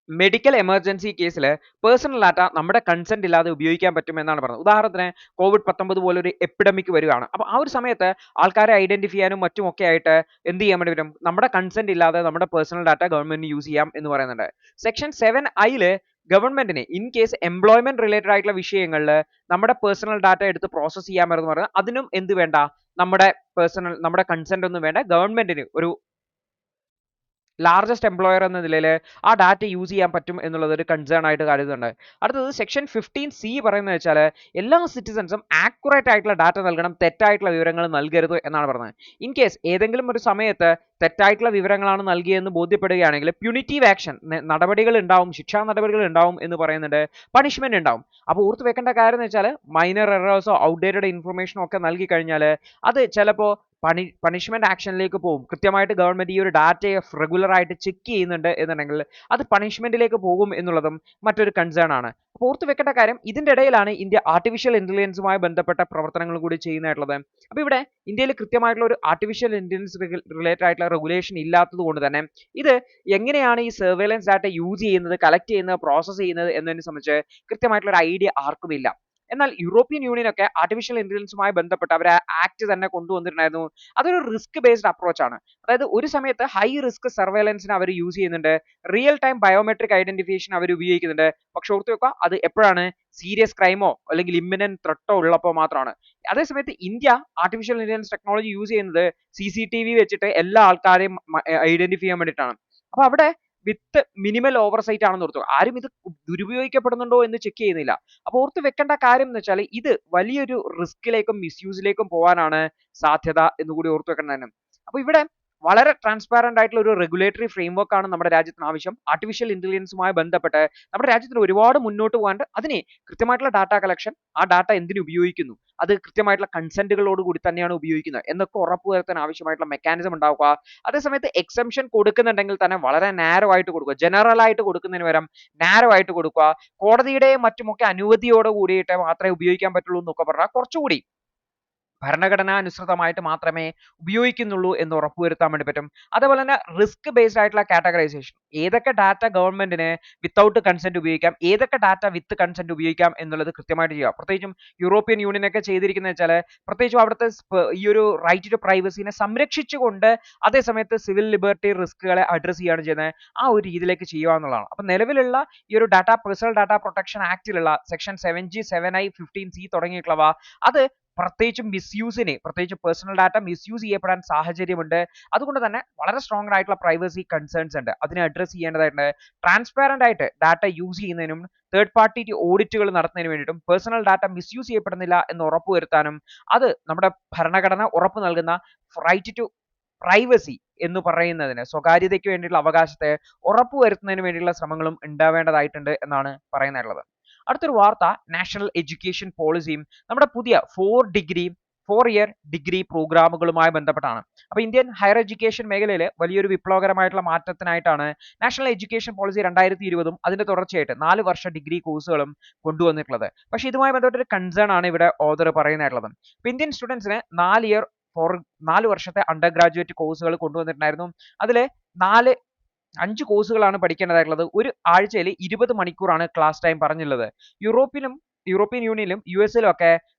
മെഡിക്കൽ എമർജൻസി കേസിൽ പേഴ്സണൽ ഡാറ്റ നമ്മുടെ കൺസെന്റ് ഇല്ലാതെ ഉപയോഗിക്കാൻ പറ്റും എന്നാണ് പറയുന്നത്. ഉദാഹരണത്തിന് COVID-19 പോലൊരു എപ്പിഡമിക് വരികയാണ്. അപ്പോൾ ആ ഒരു സമയത്ത് ആൾക്കാരെ ഐഡന്റിഫൈ ചെയ്യാനും മറ്റും ഒക്കെ ആയിട്ട് എന്ത് ചെയ്യാൻ വേണ്ടി വരും, നമ്മുടെ കൺസെന്റ് ഇല്ലാതെ നമ്മുടെ പേഴ്സണൽ ഡാറ്റ ഗവൺമെന്റിന് യൂസ് ചെയ്യാം എന്ന് പറയുന്നുണ്ട്. സെക്ഷൻ 7I ഗവൺമെന്റിന് ഇൻ കേസ് എംപ്ലോയ്മെന്റ് റിലേറ്റഡ് ആയിട്ടുള്ള വിഷയങ്ങളിൽ നമ്മുടെ പേഴ്സണൽ ഡാറ്റ എടുത്ത് പ്രോസസ് ചെയ്യാമെന്ന് പറഞ്ഞാൽ അതിനും എന്ത് വേണ്ട, നമ്മുടെ കൺസെന്റ് ഒന്നും വേണ്ട, ഗവൺമെന്റിന് ഒരു ലാർജസ്റ്റ് എംപ്ലോയർ എന്ന നിലയിൽ ആ ഡാറ്റ യൂസ് ചെയ്യാൻ പറ്റും എന്നുള്ളത് ഒരു കൺസേൺ ആയിട്ട് കരുതുന്നുണ്ട്. അടുത്തത് സെക്ഷൻ 15C പറയുന്നത് വെച്ചാൽ എല്ലാ സിറ്റിസൺസും ആക്യുറേറ്റ് ആയിട്ടുള്ള ഡാറ്റ നൽകണം, തെറ്റായിട്ടുള്ള വിവരങ്ങൾ നൽകരുത് എന്നാണ് പറയുന്നത്. ഇൻ കേസ് ഏതെങ്കിലും ഒരു സമയത്ത് തെറ്റായിട്ടുള്ള വിവരങ്ങളാണ് നൽകിയെന്ന് ബോധ്യപ്പെടുകയാണെങ്കിൽ പ്യൂണിറ്റീവ് ആക്ഷൻ നടപടികൾ ഉണ്ടാവും, ശിക്ഷാ നടപടികൾ ഉണ്ടാവും എന്ന് പറയുന്നുണ്ട്, പണിഷ്മെന്റ് ഉണ്ടാവും. അപ്പോൾ ഓർത്ത് വെക്കേണ്ട കാര്യം എന്ന് വെച്ചാൽ മൈനർ എറേഴ്സോ ഔട്ട്ഡേറ്റഡ് ഇൻഫർമേഷനോ ഒക്കെ നൽകി കഴിഞ്ഞാൽ അത് ചിലപ്പോൾ പണിഷ്മെന്റ് ആക്ഷനിലേക്ക് പോകും. കൃത്യമായിട്ട് ഗവൺമെന്റ് ഈ ഒരു ഡാറ്റയെ റെഗുലർ ആയിട്ട് ചെക്ക് ചെയ്യുന്നുണ്ട് എന്നുണ്ടെങ്കിൽ അത് പണിഷ്മെന്റിലേക്ക് പോകും എന്നുള്ളതും മറ്റൊരു കൺസേൺ ആണ്. അപ്പോൾ ഓർത്ത് വെക്കേണ്ട കാര്യം, ഇതിന്റെ ഇടയിലാണ് ഇന്ത്യ ആർട്ടിഫിഷ്യൽ ഇന്റലിജൻസുമായി ബന്ധപ്പെട്ട പ്രവർത്തനങ്ങൾ കൂടി ചെയ്യുന്നതായിട്ടുള്ളത്. അപ്പോൾ ഇവിടെ ഇന്ത്യയിൽ കൃത്യമായിട്ടുള്ള ഒരു ആർട്ടിഫിഷ്യൽ ഇന്റലിജൻസ് റിലേറ്റഡ് ആയിട്ടുള്ള റെഗുലേഷൻ ഇല്ലാത്തത് കൊണ്ട് തന്നെ ഇത് എങ്ങനെയാണ് ഈ സർവേലൻസ് ഡാറ്റ യൂസ് ചെയ്യുന്നത്, കളക്ട് ചെയ്യുന്നത്, പ്രോസസ് ചെയ്യുന്നത് എന്നതിനെ സംബന്ധിച്ച് കൃത്യമായിട്ടുള്ള ഒരു ഐഡിയ ആർക്കും ഇല്ല. എന്നാൽ യൂറോപ്യൻ യൂണിയൻ ഒക്കെ ആർട്ടിഫിഷ്യൽ ഇന്റലിജൻസുമായി ബന്ധപ്പെട്ട് അവർ ആക്ട് തന്നെ കൊണ്ടുവന്നിട്ടുണ്ടായിരുന്നു. അതൊരു റിസ്ക് ബേസ്ഡ് അപ്രോച്ച് ആണ്. അതായത് ഒരു സമയത്ത് ഹൈ റിസ്ക് സർവേലൻസിന് അവർ യൂസ് ചെയ്യുന്നുണ്ട്, റിയൽ ടൈം ബയോമെട്രിക് ഐഡന്റിഫിക്കേഷൻ അവർ ഉപയോഗിക്കുന്നുണ്ട്. പക്ഷെ ഓർത്ത് വെക്കുക, അത് എപ്പോഴാണ് സീരിയസ് ക്രൈമോ അല്ലെങ്കിൽ ഇമ്മിനന്റ് ത്രെട്ടോ ഉള്ളപ്പോൾ മാത്രമാണ്. അതേസമയത്ത് India artificial intelligence technology use ചെയ്യുന്നത് CCTV വെച്ചിട്ട് എല്ലാ ആൾക്കാരെയും ഐഡന്റിഫൈ ചെയ്യാൻ വേണ്ടിയിട്ടാണ്. അപ്പൊ അവിടെ വിത്ത് മിനിമൽ ഓവർസൈറ്റ് ആണെന്ന് ഓർത്തു. ആരും ഇത് ദുരുപയോഗിക്കപ്പെടുന്നുണ്ടോ എന്ന് ചെക്ക് ചെയ്യുന്നില്ല. അപ്പോൾ ഓർത്ത് വെക്കേണ്ട കാര്യം എന്ന് വെച്ചാൽ ഇത് വലിയൊരു റിസ്കിലേക്കും മിസ്യൂസിലേക്കും പോകാനാണ് സാധ്യത എന്നുകൂടി ഓർത്ത് വെക്കേണ്ടതാണ്. അപ്പോൾ ഇവിടെ വളരെ ട്രാൻസ്പാരന്റ് ആയിട്ടുള്ള ഒരു റെഗുലേറ്ററി ഫ്രെയിംവർക്ക് ആണ് നമ്മുടെ രാജ്യത്തിന് ആവശ്യം. ആർട്ടിഫിഷ്യൽ ഇന്റലിജൻസുമായി ബന്ധപ്പെട്ട് നമ്മുടെ രാജ്യത്തിന് ഒരുപാട് മുന്നോട്ട് പോകാണ്ട് അതിന് കൃത്യമായിട്ടുള്ള ഡാറ്റ കളക്ഷൻ, ആ ഡാറ്റ എന്തിനു ഉപയോഗിക്കുന്നു, അത് കൃത്യമായിട്ടുള്ള കൺസെന്റുകളോട് കൂടി തന്നെയാണ് ഉപയോഗിക്കുന്നത് എന്നൊക്കെ ഉറപ്പുവരുത്താൻ ആവശ്യമായിട്ടുള്ള മെക്കാനിസം ഉണ്ടാവുക. അതേസമയത്ത് എക്സംഷൻ കൊടുക്കുന്നുണ്ടെങ്കിൽ തന്നെ വളരെ നാരോ ആയിട്ട് കൊടുക്കുക, ജനറൽ ആയിട്ട് കൊടുക്കുന്നതിന് പകരം നാരോ ആയിട്ട് കൊടുക്കുക, കോടതിയുടെയും മറ്റുമൊക്കെ അനുമതിയോട് കൂടിയിട്ട് മാത്രമേ ഉപയോഗിക്കാൻ പറ്റുള്ളൂ എന്നൊക്കെ പറഞ്ഞാൽ കുറച്ചുകൂടി ഭരണഘടനാനുസൃതമായിട്ട് മാത്രമേ ഉപയോഗിക്കുന്നുള്ളൂ എന്ന് ഉറപ്പുവരുത്താൻ വേണ്ടി പറ്റും. അതേപോലെ തന്നെ റിസ്ക് ബേസ്ഡ് ആയിട്ടുള്ള കാറ്റഗറൈസേഷൻ, ഏതൊക്കെ ഡാറ്റ ഗവൺമെന്റിന് വിത്തൗട്ട് കൺസെന്റ് ഉപയോഗിക്കാം, ഏതൊക്കെ ഡാറ്റ വിത്ത് കൺസെന്റ് ഉപയോഗിക്കാം എന്നുള്ളത് കൃത്യമായിട്ട് ചെയ്യുക. പ്രത്യേകിച്ചും യൂറോപ്യൻ യൂണിയൻ ഒക്കെ ചെയ്തിരിക്കുന്നത് വെച്ചാൽ പ്രത്യേകിച്ചും അവിടുത്തെ ഈ ഒരു റൈറ്റ് ടു പ്രൈവസിനെ സംരക്ഷിച്ചുകൊണ്ട് അതേസമയത്ത് സിവിൽ ലിബർട്ടി റിസ്കുകളെ അഡ്രസ് ചെയ്യുകയാണ് ചെയ്യുന്നത്. ആ ഒരു രീതിയിലേക്ക് ചെയ്യുക എന്നുള്ളതാണ്. അപ്പൊ നിലവിലുള്ള ഈ ഒരു പേഴ്സണൽ ഡാറ്റ പ്രൊട്ടക്ഷൻ ആക്ടിലുള്ള സെക്ഷൻ 7G, 7I, 15C തുടങ്ങിയിട്ടുള്ളവ അത് പ്രത്യേകിച്ചും മിസ്യൂസിന്, പ്രത്യേകിച്ച് പേഴ്സണൽ ഡാറ്റ മിസ്യൂസ് ചെയ്യപ്പെടാൻ സാഹചര്യമുണ്ട്. അതുകൊണ്ട് തന്നെ വളരെ സ്ട്രോങ് ആയിട്ടുള്ള പ്രൈവസി കൺസേൺസ് ഉണ്ട്, അതിനെ അഡ്രസ് ചെയ്യേണ്ടതായിട്ടുണ്ട്. ട്രാൻസ്പാരന്റ് ആയിട്ട് ഡാറ്റ യൂസ് ചെയ്യുന്നതിനും തേർഡ് പാർട്ടി ഓഡിറ്റുകൾ നടത്തുന്നതിന് വേണ്ടിയിട്ടും പേഴ്സണൽ ഡാറ്റ മിസ്യൂസ് ചെയ്യപ്പെടുന്നില്ല എന്ന് ഉറപ്പുവരുത്താനും അത് നമ്മുടെ ഭരണഘടന ഉറപ്പു നൽകുന്ന റൈറ്റ് ടു പ്രൈവസി എന്ന് പറയുന്നതിന്, സ്വകാര്യതയ്ക്ക് വേണ്ടിയിട്ടുള്ള അവകാശത്തെ ഉറപ്പുവരുത്തുന്നതിന് വേണ്ടിയുള്ള ശ്രമങ്ങളും ഉണ്ടാവേണ്ടതായിട്ടുണ്ട് എന്നാണ് പറയുന്നത്. അടുത്തൊരു വാർത്ത നാഷണൽ എഡ്യൂക്കേഷൻ പോളിസിയും നമ്മുടെ പുതിയ 4-ഇയർ ഡിഗ്രി പ്രോഗ്രാമുകളുമായി ബന്ധപ്പെട്ടാണ്. അപ്പോൾ ഇന്ത്യൻ ഹയർ എഡ്യൂക്കേഷൻ മേഖലയിൽ വലിയൊരു വിപ്ലവകരമായിട്ടുള്ള മാറ്റത്തിനായിട്ടാണ് നാഷണൽ എഡ്യൂക്കേഷൻ പോളിസി 2020 അതിന്റെ തുടർച്ചയായിട്ട് 4 വർഷ ഡിഗ്രി കോഴ്സുകളും കൊണ്ടുവന്നിട്ടുള്ളത്. പക്ഷേ ഇതുമായി ബന്ധപ്പെട്ട ഒരു കൺസേൺ ആണ് ഇവിടെ ഓതർ പറയുന്നതായിട്ടുള്ളത്. അപ്പോൾ ഇന്ത്യൻ സ്റ്റുഡൻസിന് 4 വർഷത്തെ അണ്ടർ ഗ്രാജുവേറ്റ് കോഴ്സുകൾ കൊണ്ടുവന്നിട്ടുണ്ടായിരുന്നു. അതിൽ 5 കോഴ്സുകളാണ് പഠിക്കേണ്ടതായിട്ടുള്ളത്. ഒരു ആഴ്ചയിൽ 20 മണിക്കൂറാണ് ക്ലാസ് ടൈം പറഞ്ഞുള്ളത്. യൂറോപ്യൻ യൂണിയനിലും US ഒക്കെ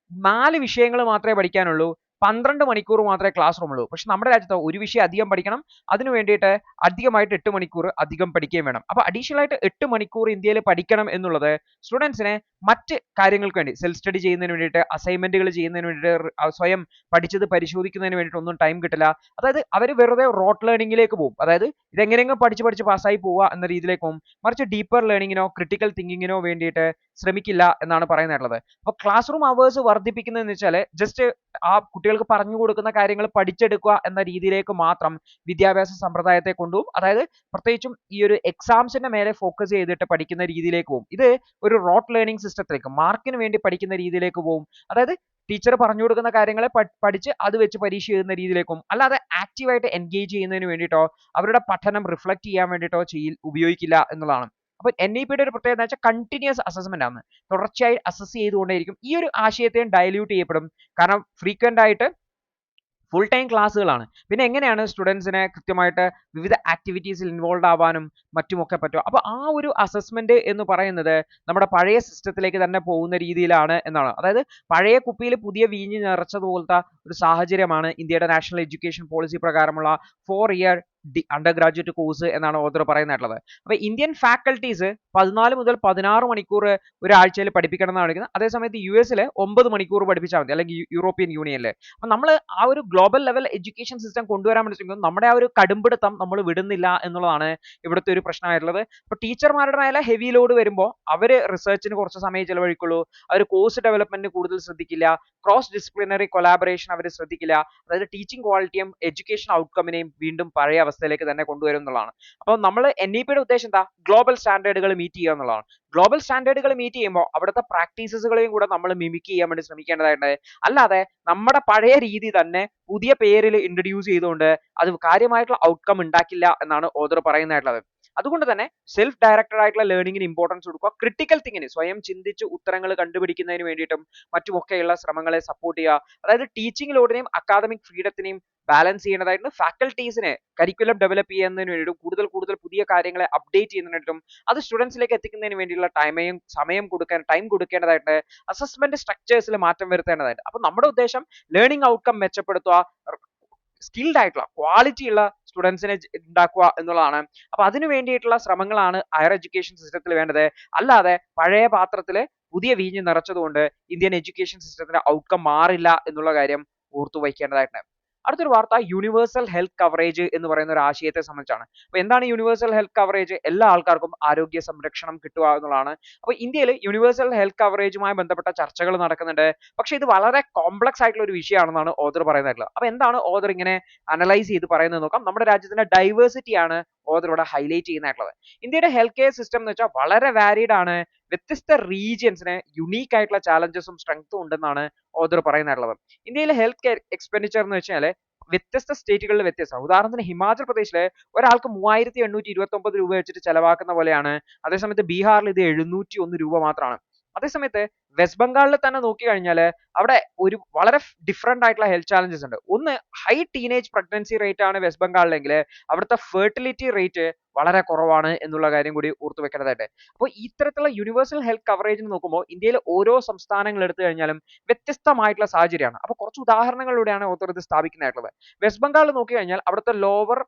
4 വിഷയങ്ങൾ മാത്രമേ പഠിക്കാനുള്ളൂ. 12 മണിക്കൂർ മാത്രമേ ക്ലാസ് റൂം ഉള്ളൂ. പക്ഷെ നമ്മുടെ രാജ്യത്ത് ഒരു വിഷയം അധികം പഠിക്കണം, അതിന് വേണ്ടിയിട്ട് അധികമായിട്ട് 8 മണിക്കൂർ അധികം പഠിക്കുകയും വേണം. അപ്പോൾ അഡീഷണൽ ആയിട്ട് 8 മണിക്കൂർ ഇന്ത്യയിൽ പഠിക്കണം എന്നുള്ളത് സ്റ്റുഡൻസിനെ മറ്റ് കാര്യങ്ങൾക്ക് വേണ്ടി സെൽഫ് സ്റ്റഡി ചെയ്യുന്നതിന് വേണ്ടിയിട്ട്, അസൈൻമെന്റുകൾ ചെയ്യുന്നതിന് വേണ്ടിയിട്ട്, സ്വയം പഠിച്ചത് പരിശോധിക്കുന്നതിന് വേണ്ടിയിട്ട് ഒന്നും ടൈം കിട്ടില്ല. അതായത് അവർ വെറുതെ റോട്ട് ലേണിംഗിലേക്ക് പോകും. അതായത് ഇതെങ്ങനെയെങ്കിലും പഠിച്ച് പാസ്സായി പോവുക എന്ന രീതിയിലേക്ക് പോകും. മറിച്ച് ഡീപ്പർ ലേണിങ്ങിനോ ക്രിട്ടിക്കൽ തിങ്കിങ്ങിനോ വേണ്ടിയിട്ട് ശ്രമിക്കില്ല എന്നാണ് പറയുന്നത്. അപ്പോൾ ക്ലാസ് റൂം അവേഴ്സ് വർദ്ധിപ്പിക്കുന്നതെന്ന് വെച്ചാൽ ജസ്റ്റ് ആ കുട്ടികൾക്ക് പറഞ്ഞു കൊടുക്കുന്ന കാര്യങ്ങൾ പഠിച്ചെടുക്കുക എന്ന രീതിയിലേക്ക് മാത്രം വിദ്യാഭ്യാസ സമ്പ്രദായത്തെ കൊണ്ടുപോകും. അതായത് പ്രത്യേകിച്ചും ഈ ഒരു എക്സാംസിന്റെ മേലെ ഫോക്കസ് ചെയ്തിട്ട് പഠിക്കുന്ന രീതിയിലേക്ക് പോകും. ഇത് ഒരു റോട്ട് ലേണിംഗ് സിസ്റ്റത്തിലേക്ക്, മാർക്കിന് വേണ്ടി പഠിക്കുന്ന രീതിയിലേക്ക് പോകും. അതായത് ടീച്ചർ പറഞ്ഞു കൊടുക്കുന്ന കാര്യങ്ങളെ പഠിച്ച് അത് വെച്ച് പരീക്ഷ എഴുതുന്ന രീതിയിലേക്കും, അല്ലാതെ ആക്റ്റീവായിട്ട് എൻഗേജ് ചെയ്യുന്നതിന് വേണ്ടിയിട്ടോ അവരുടെ പഠനം റിഫ്ലക്ട് ചെയ്യാൻ വേണ്ടിയിട്ടോ ഉപയോഗിക്കില്ല എന്നുള്ളതാണ്. അപ്പോൾ NEP-യുടെ ഒരു പ്രത്യേകത എന്ന് വെച്ചാൽ കണ്ടിന്യൂസ് അസസ്മെന്റ് ആണ്. തുടർച്ചയായി അസസ് ചെയ്തുകൊണ്ടേയിരിക്കും. ഈ ഒരു ആശയത്തെയും ഡയല്യൂട്ട് ചെയ്യപ്പെടും. കാരണം ഫ്രീക്വന്റ് ആയിട്ട് ഫുൾ ടൈം ക്ലാസ്സുകളാണ്. പിന്നെ എങ്ങനെയാണ് സ്റ്റുഡൻസിനെ കൃത്യമായിട്ട് വിവിധ ആക്ടിവിറ്റീസിൽ ഇൻവോൾവ് ആവാനും മറ്റുമൊക്കെ പറ്റും. അപ്പോൾ ആ ഒരു അസസ്മെന്റ് എന്ന് പറയുന്നത് നമ്മുടെ പഴയ സിസ്റ്റത്തിലേക്ക് തന്നെ പോകുന്ന രീതിയിലാണ് എന്നാണ്. അതായത് പഴയ കുപ്പിയിൽ പുതിയ വീഞ്ഞ് നിറച്ചതുപോലത്തെ ഒരു സാഹചര്യമാണ് ഇന്ത്യയുടെ നാഷണൽ എഡ്യൂക്കേഷൻ പോളിസി പ്രകാരമുള്ള 4 ഇയർ അണ്ടർ ഗ്രാജുവേറ്റ് കോഴ്സ് എന്നാണ് ഓഥർ പറയുന്നിട്ടുള്ളത്. അപ്പോൾ ഇന്ത്യൻ ഫാക്കൽറ്റീസ് 14 മുതൽ 16 മണിക്കൂർ ഒരാഴ്ചയിൽ പഠിപ്പിക്കണം എന്നാണ് പറയുന്നത്. അതേസമയത്ത് US-ൽ 9 മണിക്കൂർ പഠിപ്പിച്ചാൽ മതി, അല്ലെങ്കിൽ യൂറോപ്യൻ യൂണിയനിൽ. അപ്പോൾ നമ്മൾ ആ ഒരു ഗ്ലോബൽ ലെവൽ എഡ്യൂക്കേഷൻ സിസ്റ്റം കൊണ്ടുവരാൻ വേണ്ടി നമ്മുടെ ആ ഒരു കടുംപിടുത്തം നമ്മൾ വിടുന്നില്ല എന്നുള്ളതാണ് ഇവിടുത്തെ ഒരു പ്രശ്നമായിട്ടുള്ളത്. അപ്പോൾ ടീച്ചർമാരുടെ മേലെ ഹെവി ലോഡ് വരുമ്പോൾ അവർ റിസർച്ചിന് കുറച്ച് സമയം ചിലവഴിക്കുള്ളൂ, അവർ കോഴ്സ് ഡെവലപ്മെന്റിന് കൂടുതൽ ശ്രദ്ധിക്കില്ല, ക്രോസ് ഡിസിപ്ലിനറി കൊളാബറേഷൻ അവർ ശ്രദ്ധിക്കില്ല. അതായത് ടീച്ചിങ് ക്വാളിറ്റിയും എഡ്യൂക്കേഷൻ ഔട്ട്കമിനെയും വീണ്ടും പഴയ അവസ്ഥയിലേക്ക് തന്നെ കൊണ്ടുവരും എന്നുള്ളതാണ്. അപ്പോൾ നമ്മൾ NEP-യുടെ ഉദ്ദേശം എന്താ? ഗ്ലോബൽ സ്റ്റാൻഡേർഡുകൾ മീറ്റ് ചെയ്യുക എന്നുള്ളതാണ്. ഗ്ലോബൽ സ്റ്റാൻഡേർഡുകൾ മീറ്റ് ചെയ്യുമ്പോൾ അവിടുത്തെ പ്രാക്ടീസസുകളെയും കൂടെ നമ്മൾ മിമിക് ചെയ്യാൻ വേണ്ടി ശ്രമിക്കേണ്ടതായിട്ടുണ്ട്. അല്ലാതെ നമ്മുടെ പഴയ രീതി തന്നെ പുതിയ പേരിൽ ഇൻട്രൊഡ്യൂസ് ചെയ്തുകൊണ്ട് അത് കാര്യമായിട്ടുള്ള ഔട്ട്കം ഉണ്ടാക്കില്ല എന്നാണ് ഓഥർ പറയുന്നതായിട്ടുള്ളത്. അതുകൊണ്ട് തന്നെ സെൽഫ് ഡയറക്റ്റഡ് ആയിട്ടുള്ള ലേണിംഗിന് ഇമ്പോർട്ടൻസ് കൊടുക്കുക. ക്രിട്ടിക്കൽ തിങ്കിന്, സ്വയം ചിന്തിച്ച് ഉത്തരങ്ങൾ കണ്ടുപിടിക്കുന്നതിന് വേണ്ടിയിട്ടും മറ്റുമൊക്കെയുള്ള ശ്രമങ്ങളെ സപ്പോർട്ട് ചെയ്യുക. അതായത് ടീച്ചിങ് ലോഡിനെയും അക്കാദമിക് ഫ്രീഡത്തിനെയും ബാലൻസ് ചെയ്യേണ്ടതായിട്ട് ഫാക്കൽറ്റീസിനെ കരിക്കുലം ഡെവലപ്പ് ചെയ്യുന്നതിന് വേണ്ടിയിട്ടും കൂടുതൽ പുതിയ കാര്യങ്ങളെ അപ്ഡേറ്റ് ചെയ്യുന്നതിന് വേണ്ടിയിട്ടും അത് സ്റ്റുഡൻസിലേക്ക് എത്തിക്കുന്നതിന് വേണ്ടിയുള്ള ടൈം കൊടുക്കേണ്ടതായിട്ട് അസസ്മെന്റ് സ്ട്രക്ചേഴ്സിൽ മാറ്റം വരുത്തേണ്ടതായിട്ട്. അപ്പോൾ നമ്മുടെ ഉദ്ദേശം ലേണിംഗ് ഔട്ട്കം മെച്ചപ്പെടുത്തുക, സ്കിൽഡ് ആയിട്ടുള്ള ക്വാളിറ്റി ഉള്ള സ്റ്റുഡൻസിനെ ഉണ്ടാക്കുക എന്നുള്ളതാണ്. അപ്പൊ അതിനു വേണ്ടിയിട്ടുള്ള ശ്രമങ്ങളാണ് ഹയർ എഡ്യൂക്കേഷൻ സിസ്റ്റത്തിൽ വേണ്ടത്. അല്ലാതെ പഴയ പാത്രത്തിൽ പുതിയ വീഞ്ഞ് നിറച്ചതുകൊണ്ട് ഇന്ത്യൻ എഡ്യൂക്കേഷൻ സിസ്റ്റത്തിന്റെ ഔട്ട്കം മാറില്ല എന്നുള്ള കാര്യം ഓർത്തു വയ്ക്കേണ്ടതായിട്ടുണ്ട്. അടുത്തൊരു വാർത്ത യൂണിവേഴ്സൽ ഹെൽത്ത് കവറേജ് എന്ന് പറയുന്ന ഒരു ആശയത്തെ സംബന്ധിച്ചാണ്. അപ്പോൾ എന്താണ് യൂണിവേഴ്സൽ ഹെൽത്ത് കവറേജ്? എല്ലാ ആൾക്കാർക്കും ആരോഗ്യ സംരക്ഷണം കിട്ടുക എന്നുള്ളതാണ്. അപ്പോൾ ഇന്ത്യയിൽ യൂണിവേഴ്സൽ ഹെൽത്ത് കവറേജുമായി ബന്ധപ്പെട്ട ചർച്ചകൾ നടക്കുന്നുണ്ട്. പക്ഷേ ഇത് വളരെ കോംപ്ലക്സ് ആയിട്ടുള്ള ഒരു വിഷയമാണെന്നാണ് ഓഥർ പറയുന്നത്. അപ്പോൾ എന്താണ് ഓഥർ ഇങ്ങനെ അനലൈസ് ചെയ്ത് പറയുന്നത് നോക്കാം. നമ്മുടെ രാജ്യത്തിന്റെ ഡൈവേഴ്സിറ്റിയാണ് ഓഥർ ഇവിടെ ഹൈലൈറ്റ് ചെയ്യുന്നതായിട്ടുള്ളത്. ഇന്ത്യയുടെ ഹെൽത്ത് കെയർ സിസ്റ്റം എന്ന് വെച്ചാൽ വളരെ വാരീഡ് ആണ്. വ്യത്യസ്ത റീജിയൻസിന് യുണീക്ക് ആയിട്ടുള്ള ചാലഞ്ചസും സ്ട്രെങ്ത്തും ഉണ്ടെന്നാണ് ഓഥർ പറയുന്നതായിട്ടുള്ളത്. ഇന്ത്യയിലെ ഹെൽത്ത് കെയർ എക്സ്പെൻഡിച്ചർ എന്ന് വെച്ചാൽ വ്യത്യസ്ത സ്റ്റേറ്റുകളിൽ വ്യത്യസ്തം. ഉദാഹരണത്തിന് ഹിമാചൽ പ്രദേശിലെ ഒരാൾക്ക് 3829 രൂപ വെച്ചിട്ട് ചെലവാക്കുന്ന പോലെയാണ്. അതേസമയത്ത് ബീഹാറിൽ ഇത് 701 രൂപ മാത്രമാണ്. അതേസമയത്ത് വെസ്റ്റ് ബംഗാളിൽ തന്നെ നോക്കിക്കഴിഞ്ഞാൽ അവിടെ ഒരു വളരെ ഡിഫറെന്റ് ആയിട്ടുള്ള ഹെൽത്ത് ചാലഞ്ചസ് ഉണ്ട്. ഒന്ന്, ഹൈ ടീനേജ് പ്രഗ്നൻസി റേറ്റ് ആണ് വെസ്റ്റ് ബംഗാളിലെങ്കിൽ അവിടുത്തെ ഫെർട്ടിലിറ്റി റേറ്റ് വളരെ കുറവാണ് എന്നുള്ള കാര്യം കൂടി ഓർത്തു വെക്കേണ്ടതായിട്ട്. അപ്പോൾ ഇത്തരത്തിലുള്ള യൂണിവേഴ്സൽ ഹെൽത്ത് കവറേജ് നോക്കുമ്പോൾ ഇന്ത്യയിലെ ഓരോ സംസ്ഥാനങ്ങൾ എടുത്തു കഴിഞ്ഞാലും വ്യത്യസ്തമായിട്ടുള്ള സാഹചര്യമാണ്. അപ്പോൾ കുറച്ച് ഉദാഹരണങ്ങളിലൂടെയാണ് ഓഥർ ഇത് സ്ഥാപിക്കുന്നതായിട്ടുള്ളത്. വെസ്റ്റ് ബംഗാളിൽ നോക്കിക്കഴിഞ്ഞാൽ അവിടുത്തെ ലോവർ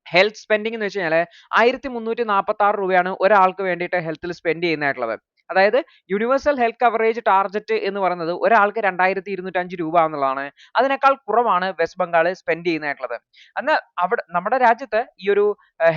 ഹെൽത്ത് സ്പെൻഡിംഗ് എന്ന് വെച്ച് കഴിഞ്ഞാൽ 1346 രൂപയാണ് ഒരാൾക്ക് വേണ്ടിയിട്ട് ഹെൽത്തിൽ സ്പെൻഡ് ചെയ്യുന്നതായിട്ടുള്ളത്. അതായത് യൂണിവേഴ്സൽ ഹെൽത്ത് കവറേജ് ടാർഗറ്റ് എന്ന് പറയുന്നത് ഒരാൾക്ക് 2205 രൂപ എന്നുള്ളതാണ്. അതിനേക്കാൾ കുറവാണ് വെസ്റ്റ് ബംഗാൾ സ്പെൻഡ് ചെയ്യുന്നതായിട്ടുള്ളത്. എന്നാൽ അവിടെ നമ്മുടെ രാജ്യത്ത് ഈ ഒരു